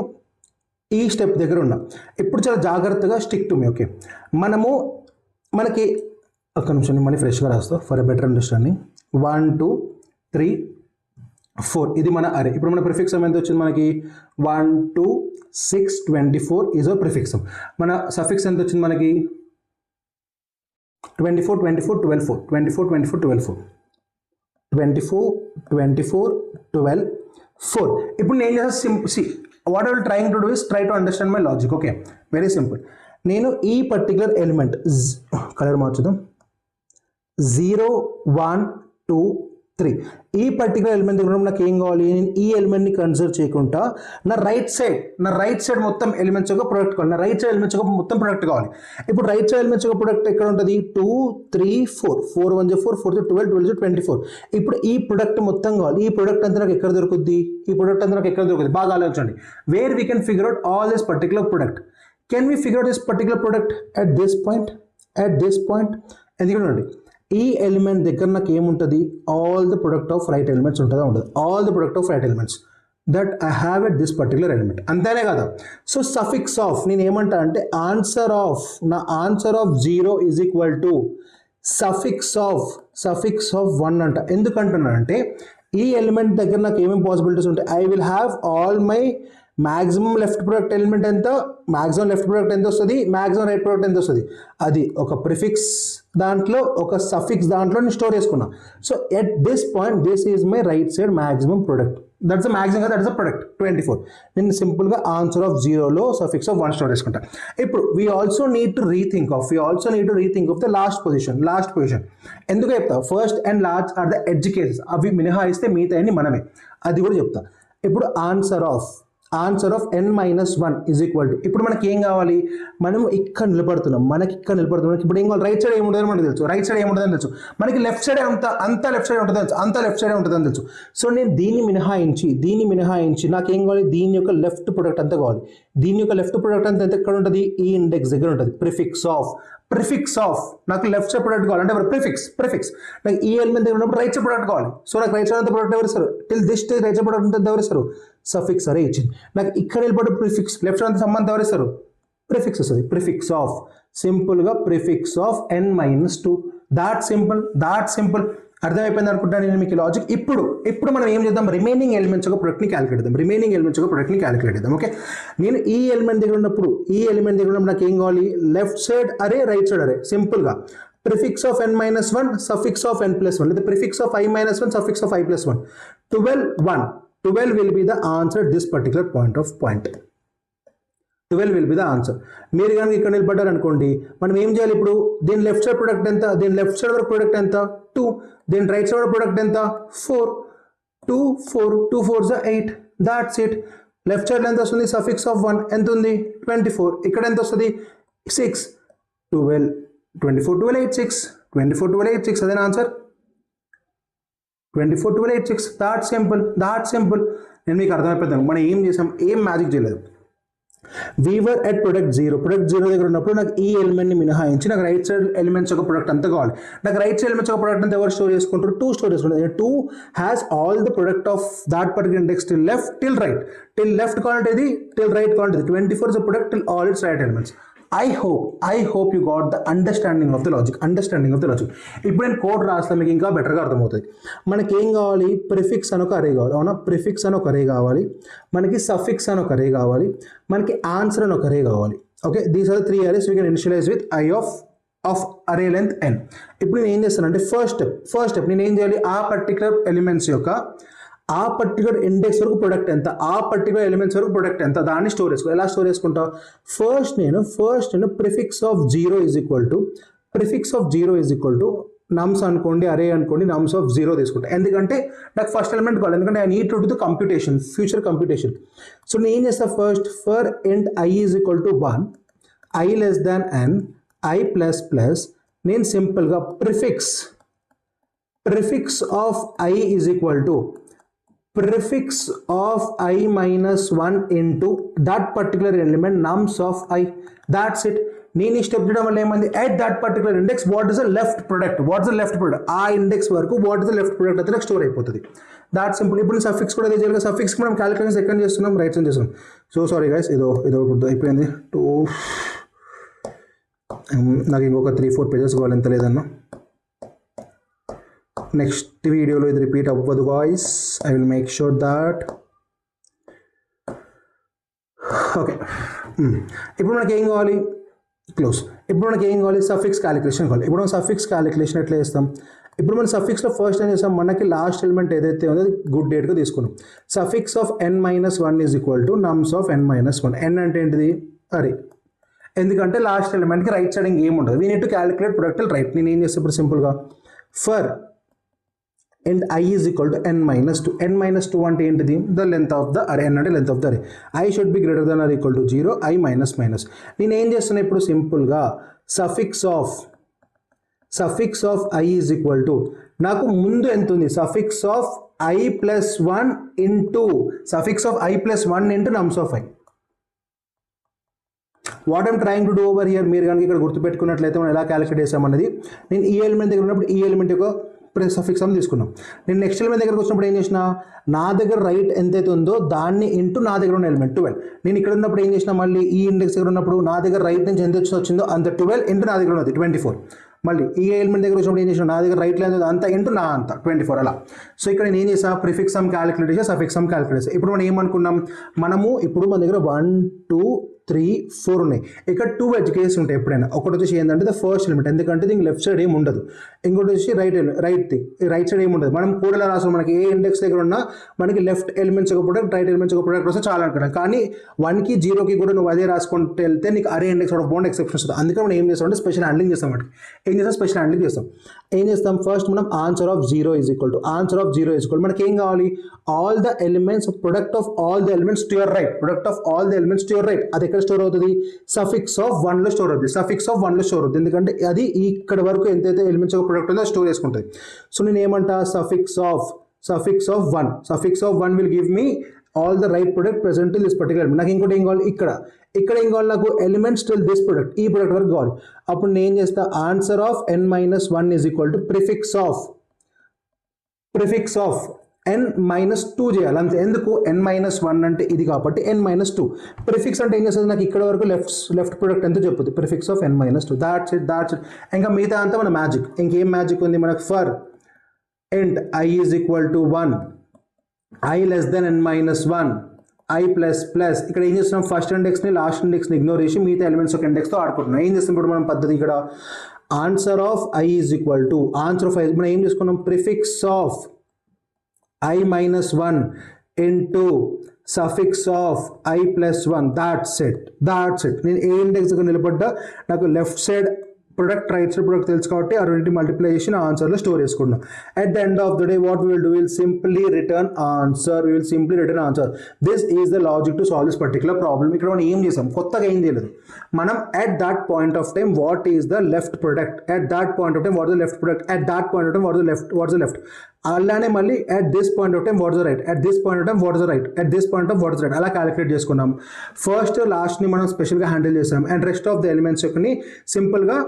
ఈ స్టెప్ దగ్గర ఉన్నా. ఇప్పుడు చాలా జాగ్రత్తగా స్టిక్ టు మీ. ఓకే, మనకి ఒక్క నిమిషం మళ్ళీ ఫ్రెష్గా రాస్తా ఫర్ ఎ బెటర్ అండర్స్టాండింగ్. 1 2 3 4 ఇది మన అరే. ఇప్పుడు మన ప్రిఫిక్స్ ఎంత వచ్చింది మనకి, 1 2 6 24 ఈజ్ అ ప్రిఫిక్స్. మన సఫిక్స్ ఎంత వచ్చింది మనకి 24 24 12 4, 24 24 12 4, 24 24 12 4. ఇప్పుడు నేను చేసే what I will trying to do is try to understand my logic. Okay, very simple. నేను ఈ పర్టికులర్ ఎలిమెంట్ కలర్ మార్చుదాం, 0 1 2 3 ఈ పర్టికులర్ ఎలిమెంట్ దగ్గర నాకు ఏం కావాలి, నేను ఈ ఎలిమెంట్ని కన్సిడర్ చేయకుండా నా రైట్ సైడ్ మొత్తం ఎలిమెంట్స్ యొక్క ప్రొడక్ట్ కావాలి, నా రైట్ సైడ్ ఎలిమెంట్స్ యొక్క మొత్తం ప్రొడక్ట్ కావాలి. ఇప్పుడు రైట్ సైడ్ ఎలిమెంట్స్ యొక్క ప్రొడక్ట్ ఎక్కడ ఉంటుంది, 2 3 4, 4 1 4, 4 12 12 24. ఇప్పుడు ఈ ప్రొడక్ట్ మొత్తం కావాలి. ఈ ప్రొడక్ట్ అంతా నాకు ఎక్కడ దొరుకుద్ది, బాగా ఆలోచించండి. Where we can figure out all this particular product. Can we figure out this particular product at this point? ఎందుకంటే ఈ ఎలిమెంట్ దగ్గర నాకు ఏముంటుంది, all the product of right elements ఉంటుందా ఉండదు, all the product of right elements that I have at this particular element. అంతేనే కదా. So suffix of నేను ఏమంటా అంటే answer of 0 is equal to suffix of 1 అంట. ఎందుకంటున్నానంటే ఈ ఎలిమెంట్ దగ్గర నాకు ఏమేమి పాసిబిలిటీస్ ఉంటాయి, I will have all my maximum left product element ఎంత, మ్యాక్సిమం లెఫ్ట్ ప్రొడక్ట్ ఎంత వస్తుంది, మ్యాక్సిమం రైట్ ప్రొడక్ట్ ఎంత వస్తుంది, అది ఒక ప్రిఫిక్స్ దాంట్లో ఒక సఫిక్స్ దాంట్లో నేను స్టోర్ చేసుకున్నా. So at this point this is my right side maximum product, that's the maximum, that's the product 24. నేను సింపుల్గా ఆన్సర్ ఆఫ్ 0లో సఫిక్స్ ఆఫ్ 1 స్టోర్ చేసుకుంటా. ఇప్పుడు we also need to rethink of the last position. ఎందుకు చెప్తా, first and last are the edge cases, అవి మినహాయిస్తే మిగతా మనమే, అది కూడా చెప్తా. ఇప్పుడు answer of n - 1 is equal to, ఇప్పుడు మనకి ఏం కావాలి, మనం ఇక్కడ నిలబడుతున్నాం, ఇప్పుడు ఏం కావాలి, రైట్ సైడ్ ఏముంటుందని మనకు తెలుసు, మనకి లెఫ్ట్ సైడ్ అంతా లెఫ్ట్ సైడ్ ఉంటుందని తెలుసు. సో నేను దీన్ని మినహాయించి నాకు ఏం కావాలి, దీని యొక్క లెఫ్ట్ ప్రొడక్ట్ అంతా కావాలి. దీని యొక్క లెఫ్ట్ ప్రొడక్ట్ అంతా ఎక్కడ ఉంటుంది, ఈ ఇండెక్స్ దగ్గర ఉంటుంది. ప్రిఫిక్స్ ఆఫ్ నాకు లెఫ్ట్ సైడ్ ప్రొడక్ట్ కావాలి అంటే ప్రిఫిక్స్ నాకు ఈ ఎలిమెంట్ దగ్గర ఉన్నప్పుడు రైట్ సైడ్ ప్రొడక్ట్ కావాలి. సో నాకు రైట్ సైడ్ అంతా ప్రొడక్ట్ ఎవరు ఇస్తారు, till this stage right side product అంతా ఎవరు ఇస్తారు, సఫిక్స్ అరే ఇచ్చింది. నాకు ఇక్కడ వెళ్ళిపోతే ప్రిఫిక్స్, లెఫ్ట్ సైడ్ అంతా సంబంధం ఎవరు ఇస్తారు, ప్రిఫిక్స్ వస్తుంది. ప్రిఫిక్స్ ఆఫ్ సింపుల్గా prefix of n - 2. That simple. అర్థమైపోయింది అనుకుంటాను నేను మీకు లాజిక్. ఇప్పుడు మనం ఏం చేద్దాం, రిమైనింగ్ ఎలిమెంట్స్ యొక్క ప్రొడక్ట్ని క్యాలిక్యులేట్ చేద్దాం. ఓకే, నేను ఈ ఎలిమెంట్ దగ్గర ఉన్నప్పుడు నాకు ఏం కావాలి, లెఫ్ట్ సైడ్ అరే రైట్ సైడ్ అరే. సింపుల్గా prefix of n - 1 suffix of n + 1 లేదా prefix of i - 1 suffix of i + 1. 12 will be the answer at this particular point. 12 will be the answer. మీరు కనుక ఇక్కడ నిలబడ్డారు అనుకోండి, మనం ఏం చేయాలి, ఇప్పుడు దీని లెఫ్ట్ సైడ్ ప్రొడక్ట్ ఎంత, దీని లెఫ్ట్ సైడ్ వరకు ప్రొడక్ట్ ఎంత 2, దీని రైట్ సైడ్ ప్రొడక్ట్ ఎంత 4, 2 4s 8. That's it. Left side ఎంత వస్తుంది, సఫిక్స్ ఆఫ్ 1 ఎంత ఉంది 24, ఇక్కడ ఎంత వస్తుంది 6, 12 24 12 8 6, 24 12 8 6, అదేనా ఆన్సర్ 24 12 8 6. That simple. నేను మీకు అర్థమైపోతాను మనం ఏం చేసాం, ఏం మ్యాజిక్ చేయలేదు. వీవర్ ఎట్ ప్రొడక్ట్ 0 దగ్గర ఉన్నప్పుడు నాకు ఈ ఎలిమెంట్ని మినహాయించి నాకు రైట్ సైడ్ ఎలిమెంట్స్ ఒక ప్రొడక్ట్ అంతా కావాలి. నాకు రైట్ సైడ్ ఎలిమెంట్స్ ఒక ప్రొడక్ట్ అంతా ఎవరు స్టోర్ చేసుకుంటారు, 2 స్టోర్ చేసుకుంటారు. 2 has all the product of that particular index till left till right. Till left కావాలంటే ఇది, టిల్ రైట్ కావాలంటే 24 is a product till all it's right elements. I hope you got the understanding of the logic. ఇప్పుడు నేను code రాస్తే మీకు ఇంకా బెటర్గా అర్థమవుతుంది. మనకి ఏం కావాలి, ప్రిఫిక్స్ అని ఒక అరే కావాలి, అవునా, ప్రిఫిక్స్ అని ఒక అరే కావాలి, మనకి సఫిక్స్ అని ఒక అరే కావాలి, మనకి ఆన్సర్ అని ఒక అరే కావాలి. Okay, these are 3 arrays we can initialise with I of array length n. ఇప్పుడు నేను ఏం చేస్తానంటే ఫస్ట్ స్టెప్ నేను ఏం చేయాలి, ఆ పర్టికులర్ ఎలిమెంట్స్ యొక్క ఆ పర్టికులర్ ఇండెక్స్ వరకు ప్రొడక్ట్ ఎంత, ఆ పర్టికులర్ ఎలిమెంట్స్ వరకు ప్రొడక్ట్ ఎంత, దాన్ని స్టోర్ చేసుకో. ఎలా స్టోర్ చేసుకుంటా, ఫస్ట్ నేను prefix of zero is equal to నమ్స్ అనుకోండి, అరే అనుకోండి, నమ్స్ ఆఫ్ 0 తీసుకుంటా. ఎందుకంటే నాకు ఫస్ట్ ఎలిమెంట్ కావాలి, ఎందుకంటే I need to do the computation, future computation. So నేను ఏం చేస్తా, ఫస్ట్ ఫర్ ఇంట్ I is equal to 1, I less than n, I plus plus, నేను సింపుల్గా prefix of I is equal to prefix of I minus 1 into that particular element nums of I. That's it. నేను ఈ step చేయడం వల్ల ఏమైంది, at that particular index what is the left product, ఆ index వరకు what is the left product అయితే నాకు store అయిపోతుంది. That simple. ఇప్పుడు సఫిక్స్ కూడా చేయాలి. సఫిక్స్ మనం క్యాలిక్యులేషన్ సెకండ్ చేస్తున్నాం, రైట్ సైడ్ చేస్తున్నాం. సో సారీ గైస్, ఇదో అయిపోయింది. నాకు ఇంకొక 3-4 పేజెస్ కావాలి, ఎంత లేదన్నా. నెక్స్ట్ వీడియోలో ఇది రిపీట్ అవ్వదు guys, I will make sure that. Okay, ఇప్పుడు మనకి ఏం కావాలి, ఇప్పుడు మనకి ఏం కావాలి, సఫిక్స్ క్యాలిక్యులేషన్ కావాలి. ఇప్పుడు మనం సఫిక్స్ క్యాలిక్యులేషన్ ఎట్లా చేస్తాం, ఇప్పుడు మనం సఫిక్స్లో ఫస్ట్ ఏం చేస్తాం, మనకి లాస్ట్ ఎలిమెంట్ ఏదైతే ఉందో అది గుడ్ డేట్గా తీసుకున్నాం. Suffix of n-1 is equal to నమ్స్ of n-1. n అంటే ఏంటిది, అరే, ఎందుకంటే లాస్ట్ ఎలిమెంట్కి రైట్ సైడ్ ఇంకేం ఉండదు. We need to calculate product right. నేను ఏం చేస్తాను ఇప్పుడు సింపుల్గా, for and I is equal to n-2. n-2 అంటే ఏంటిది, ద లెంత్ ఆఫ్ ద అరే, n అంటే లెంత్ ఆఫ్ ద అరే. I should be greater than or equal to 0, I minus. నేను ఏం చేస్తున్నా ఇప్పుడు సింపుల్గా, suffix of I is equal to, నాకు ముందు ఎంత ఉంది, suffix of I plus 1 into nums of I. What I'm trying to do over here, మీరు కనుక ఇక్కడ గుర్తుపెట్టుకున్నట్లయితే మనం ఎలా క్యాలిక్యులేట్ చేసామన్నది, నేను ఈ ఎలిమెంట్ దగ్గర ఉన్నప్పుడు ఈ ఎలిమెంట్ యొక్క సఫిక్స్ అని తీసుకున్నాం. నేను నెక్స్ట్ ఎలిమెంట్ దగ్గరకు వచ్చినప్పుడు ఏం చేసిన, నా దగ్గర రైట్ ఎంతైతే ఉందో దాన్ని ఇంటూ నా దగ్గర ఉన్న ఎలిమెంట్ 12. నేను ఇక్కడ ఉన్నప్పుడు ఏం చేసిన, మళ్ళీ ఈ ఇండెక్స్ దగ్గర ఉన్నప్పుడు నా దగ్గర రైట్ నుంచి ఎంత వచ్చిందో అంత 12 ఇంటూ నా దగ్గర ఉన్నది 24. మళ్ళీ ఈ ఎలిమెంట్ దగ్గర వచ్చినప్పుడు ఏం చేసిన, నా దగ్గర రైట్ లేదు అంత ఇంటూ నా అంత 24 అలా. సో ఇక్కడ నేను ఏం చేసా, ప్రిఫిక్స్ సమ్ క్యాలిక్యులేట్ చేసా, సఫిక్స్ సమ్ క్యాలిక్యులేట్ చేసా. ఇప్పుడు మనం ఏమనుకున్నాం, ఇప్పుడు మన దగ్గర 1 2 3 4 ఉన్నాయి. ఇక్కడ 2 ఎడ్జ్ కేసెస్ ఉంటాయి ఎప్పుడైనా. ఒకటి వచ్చేసి ఏంటంటే ద ఫస్ట్ ఎలిమెంట్, ఎందుకంటే దీనికి లెఫ్ట్ సైడ్ ఏమి ఉండదు. ఇంకోటి వచ్చి రైట్ సైడ్ ఏమి ఉండదు. మనం కూడా రాసాం, మనకి ఏ ఇండెక్స్ దగ్గర ఉన్నా మనకి లెఫ్ట్ ఎలిమెంట్స్ ఒక ప్రొడక్ట్, రైట్ ఎలిమెంట్స్ ఒక ప్రొడక్ట్ వస్తే చాలా అనుకున్నాం. కానీ 1కి 0కి కూడా నువ్వు అదే రాసుకుంటే వెళ్తే నీకు అరే index out of bound exception వస్తుంది. అందుకని మనం ఏం చేస్తాం అంటే స్పెషల్ హ్యాండ్లింగ్ చేస్తాం. ఏం చేస్తాం ఫస్ట్ మనం answer of 0 is equal to మనకి ఏం కావాలి, all the elements, product of all the elements to your right, అది ఎక్కడ స్టోర్ అవుతుంది, సఫిక్స్ ఆఫ్ 1 లో స్టోర్ అవుతుంది. ఎందుకంటే అది ఇక్కడ వరకు ఎంతైతే ఎలిమెంట్స్ ఒక ప్రొడక్ట్ ఉందో స్టోర్ చేసుకుంటుంది. సో నేను ఏమంటా, suffix of 1 will give me all the right product present this particular element. నాకు ఇంకోటి ఏం కావాలి, ఇక్కడ ఏం కావాలి, నాకు ఎలిమెంట్స్ టిల్ దిస్ ప్రొడక్ట్, ఈ ప్రొడక్ట్ వరకు కావాలి. అప్పుడు నేను ఏం చేస్తా, answer of n-1 is equal to prefix of n-2 చేయాలి అంతే. ఎందుకు, n-1 అంటే ఇది కాబట్టి n-2. ప్రిఫిక్స్ అంటే ఏం చేస్తుంది, నాకు ఇక్కడ వరకు లెఫ్ట్ ప్రొడక్ట్ ఎంతో చెప్పుద్ది, prefix of n-2. That's it. ఇంకా మిగతా అంతా మన మ్యాజిక్. ఇంకేం మ్యాజిక్ ఉంది మనకు, for int I is equal to 1, I less than n-1, I plus plus. ఇక్కడ ఏం చేస్తున్నాం, ఫస్ట్ ఇండెక్స్ని లాస్ట్ ఇండెక్స్ని ఇగ్నోర్ చేసి మిగతా ఎలిమెంట్స్ ఒక ఇండెక్స్తో ఆడుకుంటున్నాం. ఏం చేస్తాం ఇప్పుడు మనం పద్ధతి, ఇక్కడ answer of I is equal to మనం ఏం చేసుకున్నాం, prefix of I-1 into suffix of I+1. That's it. నేను ఏ ఇండెక్స్ దగ్గర నిలబడ్డా నాకు left side product, right side product తెలుసు కాబట్టి ఆ రెండింటి మల్టిప్లై చేసి ఆన్సర్లో స్టోర్ చేసుకున్నాం. At the end of the day what will do, will simply return answer. This is the logic to solve this particular problem. ఇక్కడ మనం ఏం చేసాం, కొత్తగా ఏం చేయలేదు. మనం at that point of time what is the left product, at that point of time what is the left product, at that point of time what is the left. అలానే మళ్ళీ at this point of time what is the right, at this point of time what is the right, at this point of what is right, అలా calculate చేసుకున్నాం. First లాస్ట్ని మనం స్పెషల్గా handle చేసాం. And rest of the elements యొక్కని సింపుల్గా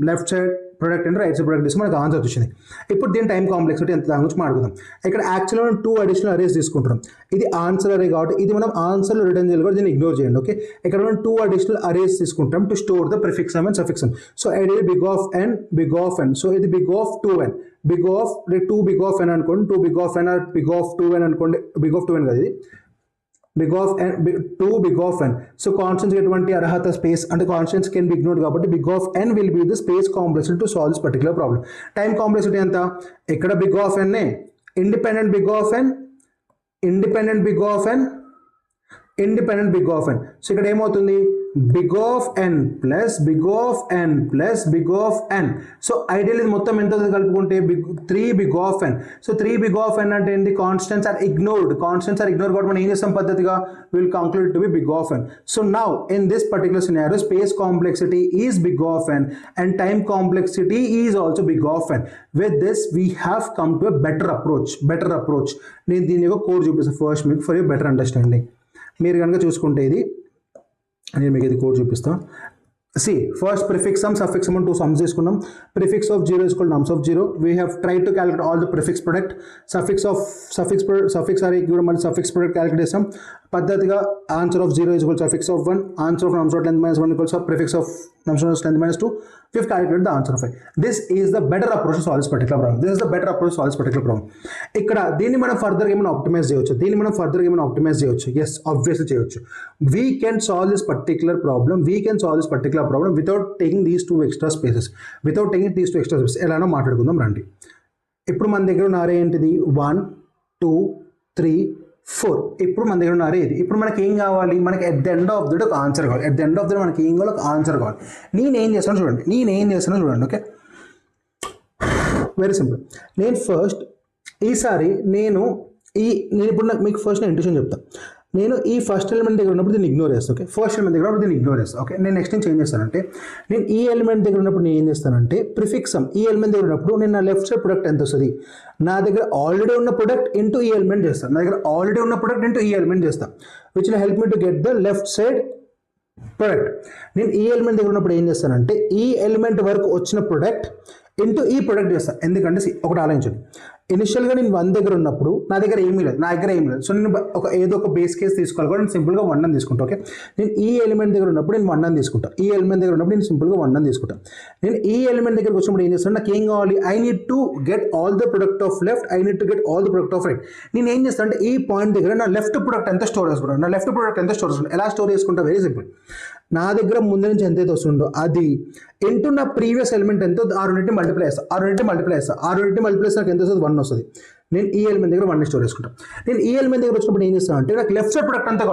left side product అంటే right side product తీసుకుని మనకు ఆన్సర్ వచ్చింది. ఇప్పుడు దీని టైం కాంప్లెక్సిటీ ఎంత దాని గురించి మాట్లాడుకుందాం. ఇక్కడ యాక్చువల్గా మనం 2 అడిషనల్ అరేస్ తీసుకుంటున్నాం. ఇది ఆన్సర్ అరే కాబట్టి ఇది మనం ఆన్సర్లో రిటర్న్ చేయాలి కూడా దీన్ని ఇగ్నోర్ చేయండి. ఓకే, ఇక్కడ మనం 2 అడిషనల్ అరేస్ తీసుకుంటాం to store the prefix and suffix. So ideal big of n big of n. So ఇది big of 2n, big of 2 big of n అనుకోండి, 2 big of n or big of 2n అనుకోండి. Big of 2n కదా ఇది, big of n 2 big of n. So constants ఎటువంటి అర్హత space అంటే constants can be ignored కాబట్టి big of n will be the space complexity to solve this particular problem. Time complexity ఎంత? ఇక్కడ big of n independent big of n, independent big of n, independent big of n. So ఇక్కడ ఏమవుతుంది? Big of n plus big of n plus big of n. So ideal ఇది మొత్తం ఎంత కలుపుకుంటే 3 big of n. So 3 big of n అంటే ఏంటి? Constants are ignored. Constants are ignored కాబట్టి మనం ఏం చేస్తాం పద్ధతిగా? Will conclude to be big of n. So now in this particular scenario space complexity is big of n and time complexity is also big of n. With this we have come to a better approach. నేను దీని యొక్క code చూపిస్తాను first మీకు for you better understanding. మీరు కనుక చూసుకుంటే ఇది నేను మీకు ఇది కోడ్ చూపిస్తాను. సి first prefix sum suffix sum 2 sums తీసుకున్నాం. Prefix of 0 is called nums of 0. We have tried to calculate all the prefix product. suffix array కూడా మళ్ళీ suffix product calculate చేస్తాం పద్ధతిగా. Answer of 0 is equal to suffix of 1. Answer of nums of length minus 1 equals to prefix of nums of length minus 2. We have calculated the answer of it. This is the better approach to solve this particular problem. ఇక్కడ దీన్ని మనం ఫర్దర్గా ఏమైనా optimise చేయవచ్చు. Yes, obviously చేయవచ్చు. We can solve this particular problem without taking these two extra spaces. ఎలానో మాట్లాడుకుందాం రండి. ఇప్పుడు మన దగ్గర ఉన్న అరే ఏంటిది? 1 2 3 4. ఇప్పుడు మన దగ్గర ఉన్న అరే ఇది. ఇప్పుడు మనకి ఏం కావాలి? మనకి at the end of the day ఒక ఆన్సర్ కావాలి. మనకి ఏం కావాలి? ఒక ఆన్సర్ కావాలి. నేనేం చేస్తాను చూడండి. Okay, very simple. నేను ఫస్ట్ ఈసారి నేను ఇప్పుడు మీకు ఫస్ట్ నేను ఇంట్యూషన్ చెప్తాను. నేను ఈ ఫస్ట్ ఎలిమెంట్ దగ్గర ఉన్నప్పుడు దీన్ని ఇగ్నోర్ చేస్తాను. ఓకే, ఫస్ట్ ఎలిమెంట్ దగ్గర ఉన్నప్పుడు దీన్ని ఇగ్నోర్ చేస్తాను. ఓకే, నేను నెక్స్ట్ ఏం చేస్తానంటే నేను ఈ ఎలిమెంట్ దగ్గర ఉన్నప్పుడు నేను ఏం చేస్తానంటే ప్రిఫిక్స్ సమ్ ఈ ఎలిమెంట్ దగ్గర ఉన్నప్పుడు నేను నా లెఫ్ట్ సైడ్ ప్రొడక్ట్ ఎంత వస్తుంది? నా దగ్గర ఆల్రెడీ ఉన్న ప్రొడక్ట్ ఇంటూ ఈ ఎలిమెంట్ చేస్తాను. Which will help me to get the left side product. నేను ఈ ఎలిమెంట్ దగ్గర ఉన్నప్పుడు ఏం చేస్తానంటే ఈ ఎలిమెంట్ వరకు వచ్చిన ప్రొడక్ట్ ఇంటూ ఈ ప్రొడక్ట్ చేస్తాను. ఎందుకంటే ఒకటి ఆలోచించండి, ఇనిషియల్గా నేను 1 దగ్గర ఉన్నప్పుడు నా దగ్గర ఏమీ లేదు. సో నేను ఏదో ఒక బేస్ కేసు తీసుకోవాలి కూడా నేను సింపుల్గా 1 అని తీసుకుంటాను. ఓకే, నేను ఈ ఎలిమెంట్ దగ్గర ఉన్నప్పుడు నేను 1 అని తీసుకుంటాను. నేను సింపుల్గా 1 అని తీసుకుంటాను. నేను ఈ ఎలిమెంట్ దగ్గరకు వచ్చినప్పుడు ఏం చేస్తాను? నాకు ఏం కావాలి? I need to get all the product of left, నేను ఏం చేస్తాను అంటే ఈ పాయింట్ దగ్గర నా లెఫ్ట్ ప్రొడక్ట్ ఎంత స్టోర్ చేసుకుంటాను. ఎలా స్టోర్ చేసుకుంటా? Very simple. నా దగ్గర ముందు నుంచి ఎంతైతే వస్తుందో అది ఇంటూ నా ప్రీవియస్ ఎలిమెంట్ ఎంతో 6 మల్టిప్లై నాకు ఎంత వస్తుంది? 1 వస్తుంది. నేను ఈ ఎలిమెంట్ దగ్గర 1 స్టోర్ చేసుకుంటాను. నేను ఈ ఎలిమెంట్ దగ్గర వచ్చినప్పుడు ఏం చేస్తాను అంటే నాకు లెఫ్ట్ సైడ్ ప్రొడక్ట్ అంతా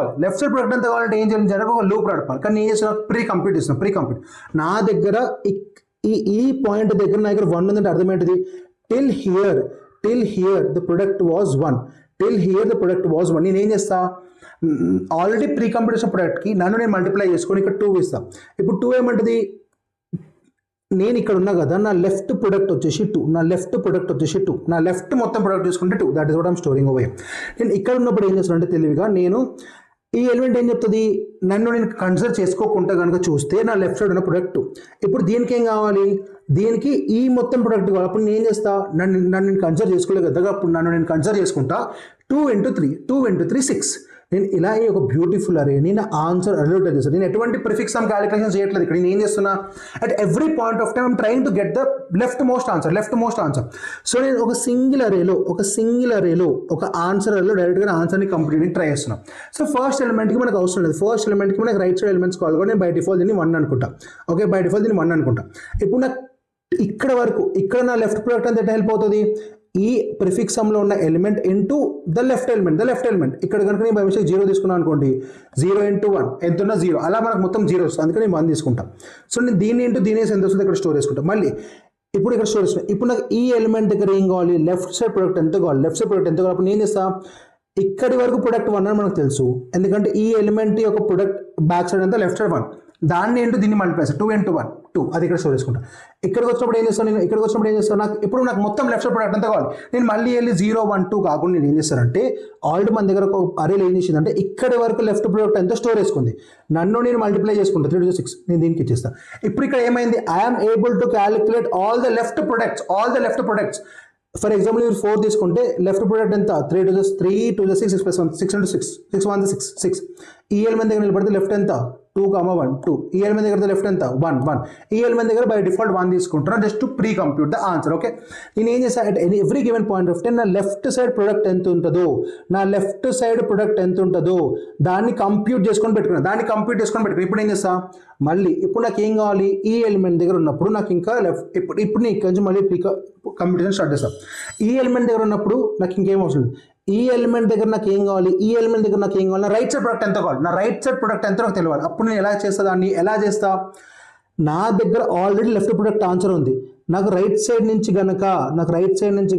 కావాలంటే ఏం చేయాలి? జరగ ఒక లూప్ నడపాలి. కానీ నేను చేసిన ప్రీ కంప్యూట్ నా దగ్గర ఈ పాయింట్ దగ్గర నా దగ్గర 1 ఉందంటే అర్థం ఏంటిది? Till here the product was 1. నేను ఏం చేస్తా? ఆల్రెడీ ప్రీ కంప్యూటేషన్ ప్రొడక్ట్కి నేను మల్టిప్లై చేసుకొని ఇక్కడ 2 ఇస్తాను. ఇప్పుడు 2 ఏమంటుంది? నేను ఇక్కడ ఉన్నా కదా, నా లెఫ్ట్ ప్రొడక్ట్ వచ్చేసి 2, నా లెఫ్ట్ మొత్తం ప్రొడక్ట్ తీసుకుంటే 2. That is what I'm storing over. నేను ఇక్కడ ఉన్నప్పుడు ఏం చేస్తాను అంటే తెలివిగా నేను ఈ ఎలిమెంట్ ఏం చెప్తుంది? నేను కన్సిడర్ చేసుకోకుండా కనుక చూస్తే నా లెఫ్ట్ సైడ్ ఉన్న ప్రొడక్ట్. ఇప్పుడు దీనికి ఏం కావాలి? దీనికి ఈ మొత్తం ప్రొడక్ట్ కావాలి. అప్పుడు నేను ఏం చేస్తా? నన్ను కన్సిడర్ చేసుకోలేదు కదా, అప్పుడు నేను కన్సిడర్ చేసుకుంటా 2 into 3 6. నేను ఇలా ఒక బ్యూటిఫుల్ అరే నేను ఆన్సర్ అల్యూట్ చేస్తాను. నేను ఎటువంటి ప్రిఫిక్స్ సమ్ క్యాలిక్యులేషన్ చేయట్లేదు. ఇక్కడ నేను ఏం చేస్తున్నా? At every point of time I'm trying to get the left most answer. So నేను ఒక సింగిల్ అరేలో ఒక ఆన్సర్ అరేలో డైరెక్ట్గా ఆన్సర్ని కంప్లీట్గా ట్రై చేస్తున్నాను. సో ఫస్ట్ ఎలిమెంట్కి మనకు అవసరం లేదు. ఫస్ట్ ఎలిమెంట్కి మనకు రైట్ సైడ్ ఎలిమెంట్స్ కావాలి కూడా నేను బై డిఫాల్ట్ దీన్ని 1 అనుకుంటా. ఇప్పుడు నాకు ఇక్కడ నా లెఫ్ట్ ప్రొడక్ట్ అంతా హెల్ప్ అవుతుంది. ఈ ప్రిఫిక్స్ సమ్లో ఉన్న element into the left element. ఇక్కడ కనుక నేను బై మిస్టేక్ 0 తీసుకున్నాను అనుకోండి, 0 into 1 ఎంత ఉన్నా 0, అలా మనకు మొత్తం 0 వస్తుంది. అందుకని నేను 1 తీసుకుంటాను. సో నేను దీన్ని ఇంటూ దీని ఎంత వస్తుంది ఇక్కడ స్టోర్ చేసుకుంటాను. మళ్ళీ ఇప్పుడు ఇక్కడ స్టోర్ చేసుకుంటాను. ఇప్పుడు నాకు ఈ ఎలిమెంట్ దగ్గర ఏం కావాలి? లెఫ్ట్ సైడ్ ప్రొడక్ట్ ఎంత కావాలి? అప్పుడు నేను చేస్తా? ఇక్కడి వరకు ప్రొడక్ట్ 1 అని మనకు తెలుసు. ఎందుకంటే ఈ ఎలిమెంట్ యొక్క ప్రొడక్ట్ బ్యాక్ సైడ్ అంతా లెఫ్ట్ సైడ్ 1. దాన్ని ఇంటూ దీన్ని మల్టిప్లై చేస్తాను 2 into 1 2 అది ఇక్కడ స్టోర్ చేసుకుంటాను. ఇక్కడికి వచ్చినప్పుడు ఏం చేస్తాను నేను ఇక్కడికి వచ్చినప్పుడు ఏం చేస్తాను నాకు మొత్తం లెఫ్ట్ సైడ్ ప్రొడక్ట్ అంతా కావాలి. నేను మళ్ళీ వెళ్ళి 0 1 2 కాకుండా నేను ఏం చేస్తానంటే ఆల్రెడీ మన దగ్గర ఒక అరేలో ఏం చేసిందంటే ఇక్కడి వరకు లెఫ్ట్ ప్రొడక్ట్ ఎంతో స్టోర్ చేసుకుంది. నన్ను నేను మల్టిప్లై చేసుకుంటాను 3 to 6 నేను దీనికి ఇచ్చేస్తాను. ఇప్పుడు ఇక్కడ ఏమైంది I'm able to calculate all the left products. For example మీరు 4 తీసుకుంటే లెఫ్ట్ ప్రొడక్ట్ ఎంత 3 to 2 6 6 plus 1 6 into 6 6 1 6 ఈ ఎలిమెంట్ దగ్గర నిలబడితే లెఫ్ట్ ఎంత 2, 1 2 ఈ ఎలిమెంట్ దగ్గర లెఫ్ట్ ఎంత 1 1 ఈ ఎలిమెంట్ దగ్గర బై డిఫాల్ట్ 1 తీసుకుంటున్నాను just to pre compute the answer. Okay నేను ఏం చేస్తాను at every given point of time నా లెఫ్ట్ సైడ్ ప్రొడక్ట్ ఎంత ఉంటుందో దాన్ని కంప్యూట్ చేసుకొని పెట్టుకున్నాను. ఇప్పుడు ఏం చేస్తా మళ్ళీ ఇప్పుడు నాకు ఏం కావాలి ఈ ఎలిమెంట్ దగ్గర ఉన్నప్పుడు నాకు ఇంకా లెఫ్ట్ ఇప్పుడు నేను కొంచెం మళ్ళీ కంప్యూటేషన్ స్టార్ట్ చేస్తాను. ఈ ఎలిమెంట్ దగ్గర ఉన్నప్పుడు నాకు ఇంకేం అవసరం లేదు. ఈ ఎలిమెంట్ దగ్గర నాకు ఏం కావాలి నా రైట్ సైడ్ ప్రొడక్ట్ ఎంత కావాలి నాకు తెలియాలి. అప్పుడు నేను ఎలా చేస్తా నా దగ్గర ఆల్రెడీ లెఫ్ట్ ప్రొడక్ట్ ఆన్సర్ ఉంది. నాకు రైట్ సైడ్ నుంచి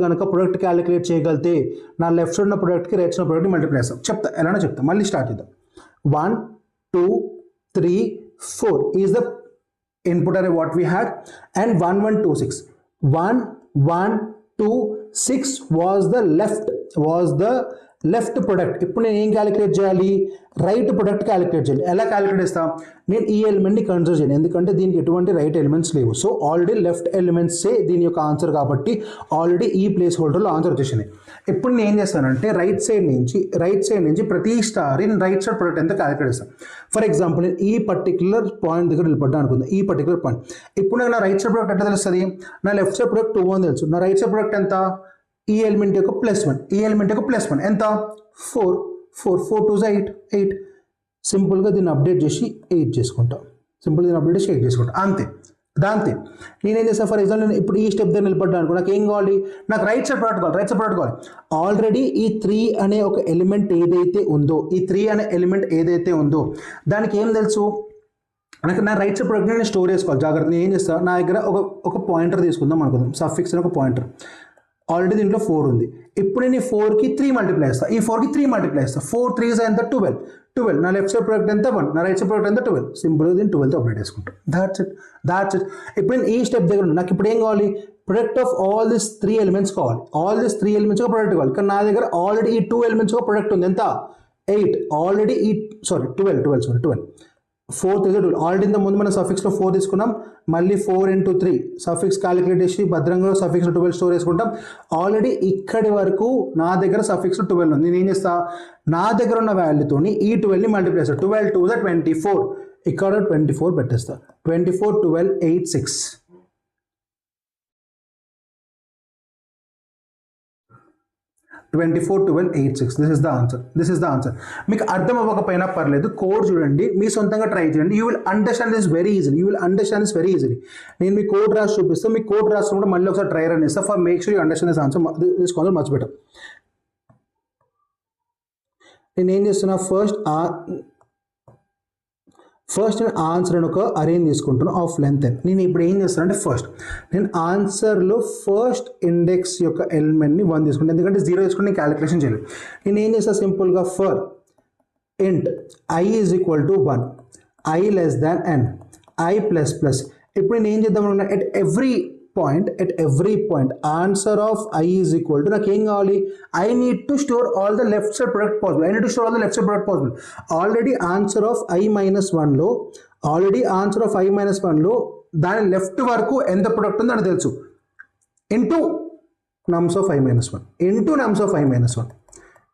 గనక ప్రొడక్ట్ క్యాలిక్యులేట్ చేయగలిగితే నా లెఫ్ట్ సైడ్ ఉన్న ప్రొడక్ట్కి రైట్ సైడ్ ప్రొడక్ట్కి మల్టిప్లై చేస్తాం. ఎలానో చెప్తా మళ్ళీ స్టార్ట్ చేద్దాం. 1 2 3 4 is the input array what we had and 1 1 2 6 1 1 2 6 was the left product. ఇప్పుడు నేను ఏం క్యాలిక్యులేట్ చేయాలి రైట్ ప్రొడక్ట్ క్యాలిక్యులేట్ చేయాలి. ఎలా క్యాలిక్యులేట్ చేస్తా నేను ఈ ఎలిమెంట్ని కన్సిడర్ చేయను ఎందుకంటే దీనికి ఎటువంటి రైట్ ఎలిమెంట్స్ లేవు. సో ఆల్రెడీ లెఫ్ట్ ఎలిమెంట్సే దీని యొక్క ఆన్సర్ కాబట్టి ఆల్రెడీ ఈ ప్లేస్ హోల్డర్లో ఆన్సర్ వచ్చేసింది. ఇప్పుడు నేను ఏం చేస్తానంటే రైట్ సైడ్ నుంచి ప్రతి star in right side product ఎంత క్యాలిక్యులేట్ చేస్తాను. ఫర్ ఎగ్జాంపుల్ నేను ఈ పర్టికులర్ పాయింట్ దగ్గర నిలబడ్డా అనుకుందాం. ఈ పర్టికులర్ పాయింట్ ఇప్పుడు నాకు నా రైట్ సైడ్ ప్రొడక్ట్ ఎంత తెలుస్తుంది నా లెఫ్ట్ సైడ్ ప్రొడక్ట్ 2 అని తెలుసు. నా రైట్ సైడ్ ప్రొడక్ట్ ఎంత ఈ ఎలిమెంట్ యొక్క +1 ఎంత 4 4 2 8 సింపుల్గా దీన్ని అప్డేట్ చేసి 8 చేసుకుంటాం. అంతే దాంతే నేనేం చేస్తాను ఫర్ ఎగ్జాంపుల్ నేను ఇప్పుడు ఈ స్టెప్ దగ్గర నిలబడ్డా అనుకో నాకు ఏం కావాలి నాకు రైట్ సైడ్ ప్రొడక్ట్ కావాలి. ఆల్రెడీ ఈ 3 అనే ఒక ఎలిమెంట్ ఏదైతే ఉందో దానికి ఏం తెలుసు నాకు నా రైట్ సైడ్ ప్రొడక్ట్ నేను స్టోర్ చేసుకోవాలి. జాగ్రత్త నేను ఏం చేస్తాను నా దగ్గర ఒక పాయింటర్ తీసుకుందాం అనుకుందాం సఫిక్స్ అని ఒక పాయింటర్ ఆల్రెడీ దీంట్లో 4 ఉంది. ఇప్పుడు నేను ఈ 4కి 3 మల్టిప్లై చేస్తాను. 4 3 ఎంత 12 నా లెఫ్ట్ సైడ్ ప్రొడక్ట్ ఎంత 1 నా రైట్ సైడ్ ప్రొడక్ట్ ఎంత 12 సింపుల్గా దీన్ని 12తో అప్డేట్ చేసుకుంటాం. That's it. ఇప్పుడు నేను ఈ స్టెప్ దగ్గర నాకు ఇప్పుడు ఏం కావాలి product of all this 3 elements కావాలి. ప్రొడక్ట్ కావాలి కానీ నా దగ్గర ఆల్రెడీ ఈ 2 ఎలిమెంట్స్ ప్రొడక్ట్ ఉంది ఎంత 8 ఆల్రెడీ 12 4 12 ఆల్రెడీ ఇంత ముందు మనం సఫిక్స్లో 4 తీసుకున్నాం. మళ్ళీ 4 into 3 సఫిక్స్ క్యాలిక్యులేట్ చేసి భద్రంగా సఫిక్స్లో 12 స్టోర్ చేసుకుంటాం. ఆల్రెడీ ఇక్కడి వరకు నా దగ్గర సఫిక్స్లో 12 ఉంది. నేను ఏం చేస్తా నా దగ్గర ఉన్న వాల్యూతోని ఈ 12ని మల్టిప్లై చేస్తాను. 12 2 24 ఇక్కడ 24 పెట్టేస్తా 24 12 8 6 24 12 8 6 దిస్ ఇస్ ద ఆన్సర్. మీకు అర్థం అవ్వకపోయినా పర్లేదు కోడ్ చూడండి మీ సొంతంగా ట్రై చేయండి. You will understand this very easily. నేను మీ కోడ్ రాసి చూపిస్తాను. మీ కోడ్ రాసినప్పుడు మళ్ళీ ఒకసారి ట్రై రన్ చేస్తా for make sure you understand this answer this concept much better. నేను ఏం చేస్తున్నా ఫస్ట్ నేను ఆన్సర్ అని ఒక అరేంజ్ తీసుకుంటాను ఆఫ్ లెంత్ n. నేను ఇప్పుడు ఏం చేస్తాను అంటే నేను ఆన్సర్లో ఫస్ట్ ఇండెక్స్ యొక్క ఎలిమెంట్ని 1 తీసుకుంటాను ఎందుకంటే 0 తీసుకుంటే నేను క్యాలిక్యులేషన్ చేయలేదు. నేను ఏం చేస్తాను సింపుల్గా ఫర్ ఇంట్ i is equal to 1 i less than n i plus ఇప్పుడు నేను ఏం చేద్దాం అనుకున్నా at every point answer of i is equal to నాకు ఏం కావాలి I need to store all the left side product possible. Already answer of i minus 1లో దాని left వరకు ఎంత ప్రొడక్ట్ ఉందో అని తెలుసు into nums of i minus 1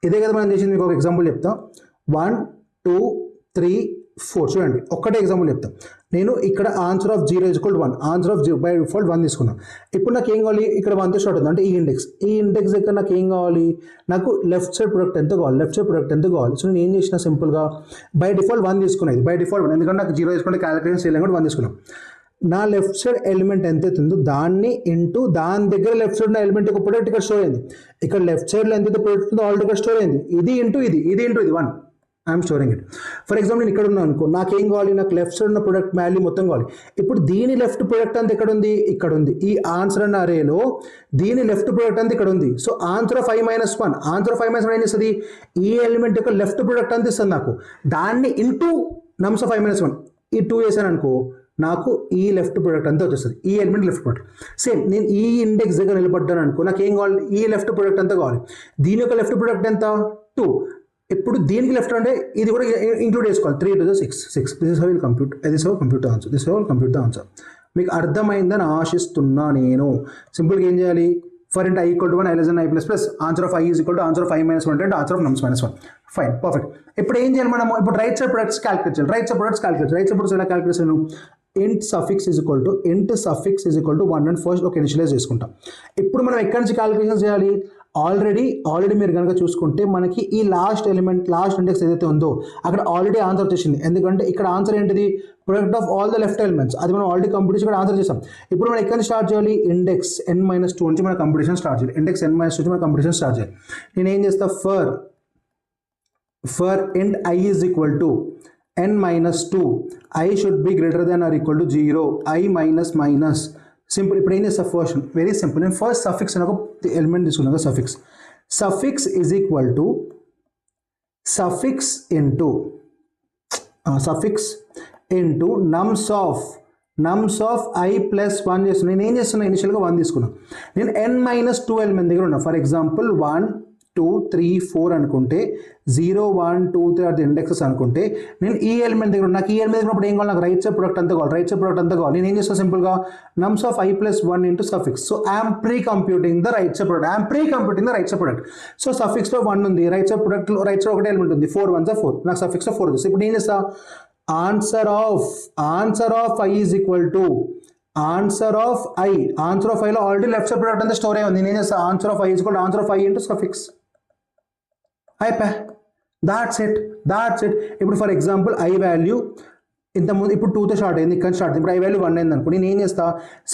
ఇదే కదా మనం చేసింది. మీకు ఒక ఎగ్జాంపుల్ చెప్తా 1 2 3 4 చూడండి ఒక్కటే ఎగ్జాంపుల్ చెప్తాం. నేను ఇక్కడ answer of 0 is equal 1 answer of 0 by default 1 తీసుకున్నాను. ఇప్పుడు నాకు ఏం కావాలి ఇక్కడ 1తో స్టార్ట్ అవుతుంది అంటే ఈ ఇండెక్స్ దగ్గర నాకు ఏం కావాలి నాకు లెఫ్ట్ సైడ్ ప్రొడక్ట్ ఎంత కావాలి. సో నేను ఏం చేసిన సింపుల్గా బై డిఫాల్ట్ 1 తీసుకునేది ఎందుకంటే నాకు 0 తీసుకుంటే క్యాలిక్యులేషన్ చేయలేం కూడా 1 తీసుకున్నాం. నా లెఫ్ట్ సైడ్ ఎలిమెంట్ ఎంత అవుతుందో దాన్ని ఇంటూ దాని దగ్గర లెఫ్ట్ సైడ్ ఉన్న ఎలిమెంట్ ఒక ప్రొడక్ట్ ఇక్కడ స్టోర్ అయింది. ఇక్కడ లెఫ్ట్ సైడ్లో ఎంత ప్రొడక్ట్ ఉందో ఆల్రెడీ ఇక్కడ స్టోర్ అయింది. ఇది ఇంటూ ఇది 1 I'm storing it. For example నేను ఇక్కడ ఉన్నాను అనుకో నాకేం కావాలి నాకు లెఫ్ట్ సైడ్ ఉన్న ప్రొడక్ట్ వాల్యూ మొత్తం కావాలి. ఇప్పుడు దీని లెఫ్ట్ ప్రొడక్ట్ అంతా ఇక్కడ ఉంది ఈ ఆన్సర్ అన్న అరేలో దీని లెఫ్ట్ ప్రొడక్ట్ అంతా ఇక్కడ ఉంది. So answer of i minus 1 ఏం చేస్తుంది ఈ ఎలిమెంట్ యొక్క లెఫ్ట్ ప్రొడక్ట్ అంత ఇస్తుంది నాకు దాన్ని into nums of i minus 1 ఈ 2 వేసాను అనుకో నాకు ఈ లెఫ్ట్ ప్రొడక్ట్ అంతా వచ్చేస్తుంది, ఈ ఎలిమెంట్ లెఫ్ట్ ప్రొడక్ట్. సేమ్ నేను ఈ ఇండెక్స్ దగ్గర నిలబడ్డాను అనుకో నాకు ఏం కావాలి, ఈ లెఫ్ట్ ప్రొడక్ట్ అంతా కావాలి. దీని యొక్క లెఫ్ట్ ప్రొడక్ట్ ఎంత 2. ఇప్పుడు దీనికి లెఫ్ట్ అంటే ఇది కూడా ఇంక్లూడ్ చేసుకోవాలి, 3 to the 6. This is how will compute, this how compute the answer, this how will compute the answer. మీకు అర్థమైందని ఆశిస్తున్నా నేను. సింపుల్గా ఏం చేయాలి, ఫర్ ఇంట్ i equal to 1 i less than i plus plus answer of i is equal to answer of i minus 1 అంటే answer of nums minus 1. Fine, perfect. ఇప్పుడు ఏం చేయాలి మనము, ఇప్పుడు రైట్ సైడ్ ప్రొడక్ట్స్ క్యాలిక్యులేట్ చేయాలి. రైట్ సైడ్ ప్రొడక్ట్స్ ఎలా calculate చేయాలి, int suffix is equal to 1 అని ఫస్ట్ ఒక ఇనిషియలైజ్ చేసుకుంటాం. ఇప్పుడు మనం ఎక్కడి నుంచి క్యాలిక్యులేషన్ చేయాలి, ఆల్రెడీ మీరు కనుక చూసుకుంటే మనకి ఈ లాస్ట్ ఎలిమెంట్ లాస్ట్ ఇండెక్స్ ఏదైతే ఉందో అక్కడ ఆల్రెడీ ఆన్సర్ వచ్చేసింది. ఎందుకంటే ఇక్కడ ఆన్సర్ ఏంటిది, product of all the left elements, అది మనం ఆల్రెడీ కంప్యూటేషన్ ఇక్కడ ఆన్సర్ చేసాం. ఇప్పుడు మనం ఎక్కడ స్టార్ట్ చేయాలి, ఇండెక్స్ n-2 నుంచి మన కంప్యూటేషన్ స్టార్ట్ చేయాలి. ఇండెక్స్ n-2 నుంచి మన కంప్యూటేషన్ స్టార్ట్ చేయాలి. నేను ఏం చేస్తా, for int i is equal to n-2 i should be greater than or equal to 0 i minus simple. ఇప్పుడు ఏం చేస్తా, ఫస్ట్ వెరీ సింపుల్, నేను ఫస్ట్ సఫిక్స్ అని ఒక ఎలిమెంట్ తీసుకున్నాను. Suffix is equal to suffix into nums of i plus 1 చేస్తున్నా. నేను ఏం చేస్తున్నా, ఇనిషియల్గా 1 తీసుకున్నాను. నేను n-2 ఎలిమెంట్ దగ్గర ఉన్నా. ఫర్ ఎగ్జాంపుల్ 1 2 3 4 అనుకుంటే 0 1 2 3 అది ఇండెక్సెస్ అనుకుంటే నేను ఈ ఎలిమెంట్ దగ్గర నాకు ఈ ఎలిమెంట్ దగ్గర ఏం కావాలి, నాకు రైట్ సైడ్ ప్రొడక్ట్ అంతా కావాలి. నేను ఏం చేస్తాను, సింపుల్గా nums of i plus 1 into suffix. So I'm pre computing the right side product. So సఫిక్స్లో 1 ఉంది, రైట్ సైడ్ ఒకటే ఎలిమెంట్ ఉంది, 4 1 4, నాకు సఫిక్స్లో 4 ఉంది. ఇప్పుడు ఏం చేస్తా, answer of i is equal to answer of iలో ఆల్రెడీ లెఫ్ట్ సైడ్ ప్రొడక్ట్ అంతా స్టోర్ అయి ఉంది. నేను ఏం చేస్తా, answer of i is equal to answer of i into suffix. అయిపోయా, దాట్స్ ఇట్. ఇప్పుడు ఫర్ ఎగ్జాంపుల్ i వాల్యూ ఇంతకుముందు ఇప్పుడు 2తో స్టార్ట్ అయింది, ఇక్కడ స్టార్ట్ అయింది. ఇప్పుడు i వాల్యూ 1 అయింది అనుకో, నేను ఏం చేస్తా,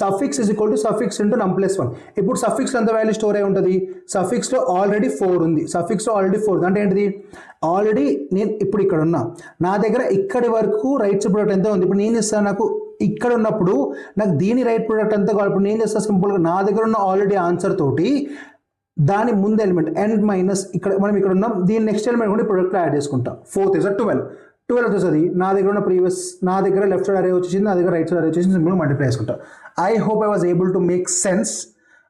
suffix is equal to suffix into num plus 1. ఇప్పుడు సఫిక్స్లో ఎంత వాల్యూ స్టోర్ అయి ఉంటుంది, సఫిక్స్లో ఆల్రెడీ 4 ఉంది. అంటే ఏంటిది, ఆల్రెడీ నేను ఇప్పుడు ఇక్కడ ఉన్నా, నా దగ్గర ఇక్కడి వరకు రైట్ సైడ్ ప్రొడక్ట్ ఎంత ఉంది. ఇప్పుడు నేను చేస్తాను, నాకు ఇక్కడ ఉన్నప్పుడు నాకు దీని రైట్ ప్రొడక్ట్ అంతా కావాలి. ఇప్పుడు నేను చేస్తాను, సింపుల్గా నా దగ్గర ఉన్న ఆల్రెడీ ఆన్సర్ తోటి దాని ముందు ఎలిమెంట్ n- ఇక్కడ మనం ఇక్కడ ఉన్నాం, దీని నెక్స్ట్ ఎలిమెంట్ కూడా ప్రొడక్ట్లో యాడ్ చేసుకుంటాం. 4 is 12 వచ్చేస్తుంది. నా దగ్గర లెఫ్ట్ సైడ్ అరే వచ్చేసింది, నా దగ్గర రైట్ సైడ్ అరే వచ్చేసింది. సింపుల్గా మల్టిప్లై చేసుకుంటాం. I hope I was able to make sense.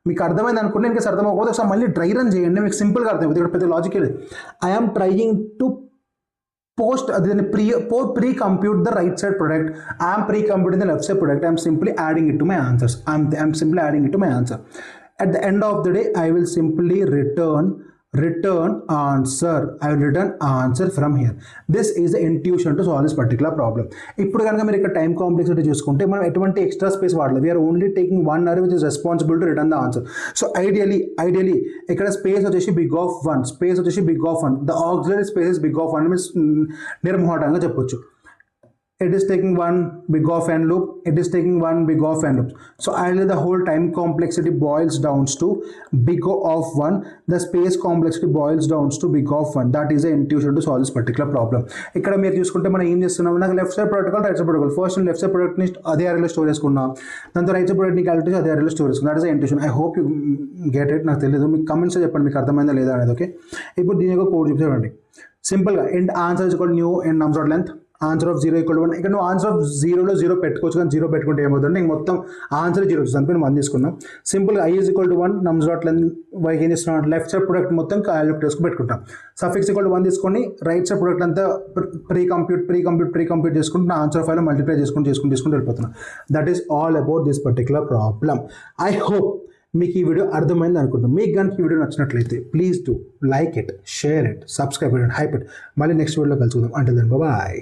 మీకు అర్థమైంది అనుకుంటే, ఇంకా అర్థం అవ్వకపోతే ఒకసారి మళ్ళీ డ్రై రన్ చేయండి, మీకు సింపుల్గా అర్థమవుతుంది. ఇక్కడ పెద్ద లాజిక్ లేదు. I'm trying to pre-compute the right side product. I am pre-computing the left side product. I am simply adding it to my answers. At the end of the day, I will simply return answer. I will return answer from here. This is the intuition to solve this particular problem. ఇప్పుడు కనుక మీరు ఇక్కడ time complexity చూసుకుంటే మనం ఎటువంటి extra space వాడలేదు. We are only taking 1 array which is responsible to return the answer. So ideally ఇక్కడ space వచ్చేసి big of 1, the auxiliary space is big of 1 means నిర్మోహటంగా చెప్పొచ్చు. It is taking one big of n loop. So ideally the whole time complexity boils down to big of 1. The space complexity boils down to big of 1. That is the intuition to solve this particular problem. ఇక్కడ మీరు చూసుకుంటే మనం ఏం చేస్తున్నాం, నాకు left side product right side product, first left side ప్రొడక్ట్ని అదే అరేలో స్టోర్ చేసుకున్నాం, దాంతో రైట్ సైడ్ ప్రొడక్ట్ని క్యాలిక్యులేట్ చేసి అదే అరేలో స్టోర్ చేసుకున్నాం. That is the intuition. I hope you get it. నాకు తెలియదు, మీకు కమెంట్స్ చెప్పండి మీకు అర్థమైందా లేదా అనేది. ఓకే, ఇప్పుడు దీని యొక్క కోడ్ చూపించండి. సింపుల్గా int answer is equal new and nums dot length answer of 0 equal 1. ఇక్కడ నువ్వు ఆన్సర్ ఆఫ్ 0లో 0 పెట్టుకోవచ్చు, కానీ 0 పెట్టుకుంటే ఏమవుతుంది, నేను మొత్తం ఆన్సర్ 0 వచ్చింది అనుకుని 1 తీసుకున్నాం. సింపుల్గా i is equal to 1 nums dot length వైకి ఏం చేస్తున్నాం, లెఫ్ట్ సైడ్ ప్రొడక్ట్ మొత్తం క్యాలిక్యులేట్ చేసుకుని పెట్టుకుంటాం. సఫిక్స్ ఈక్వల్ టు 1 తీసుకొని రైట్ సైడ్ ప్రొడక్ట్ అంతా ప్రీ కంప్యూట్ చేసుకుంటూ ఆన్సర్ ఫైల్ మల్టిప్లై చేసుకుంటూ వెళ్ళిపోతున్నాం. That is all about this particular problem. I hope మీకు ఈ వీడియో అర్థమైంది అనుకుంటున్నాను. మీకు కనుక ఈ వీడియో నచ్చినట్లయితే please to like it, share it, subscribe it, hype it. మళ్ళీ నెక్స్ట్ వీడియోలో కలుసుకుందాం. Until then bye.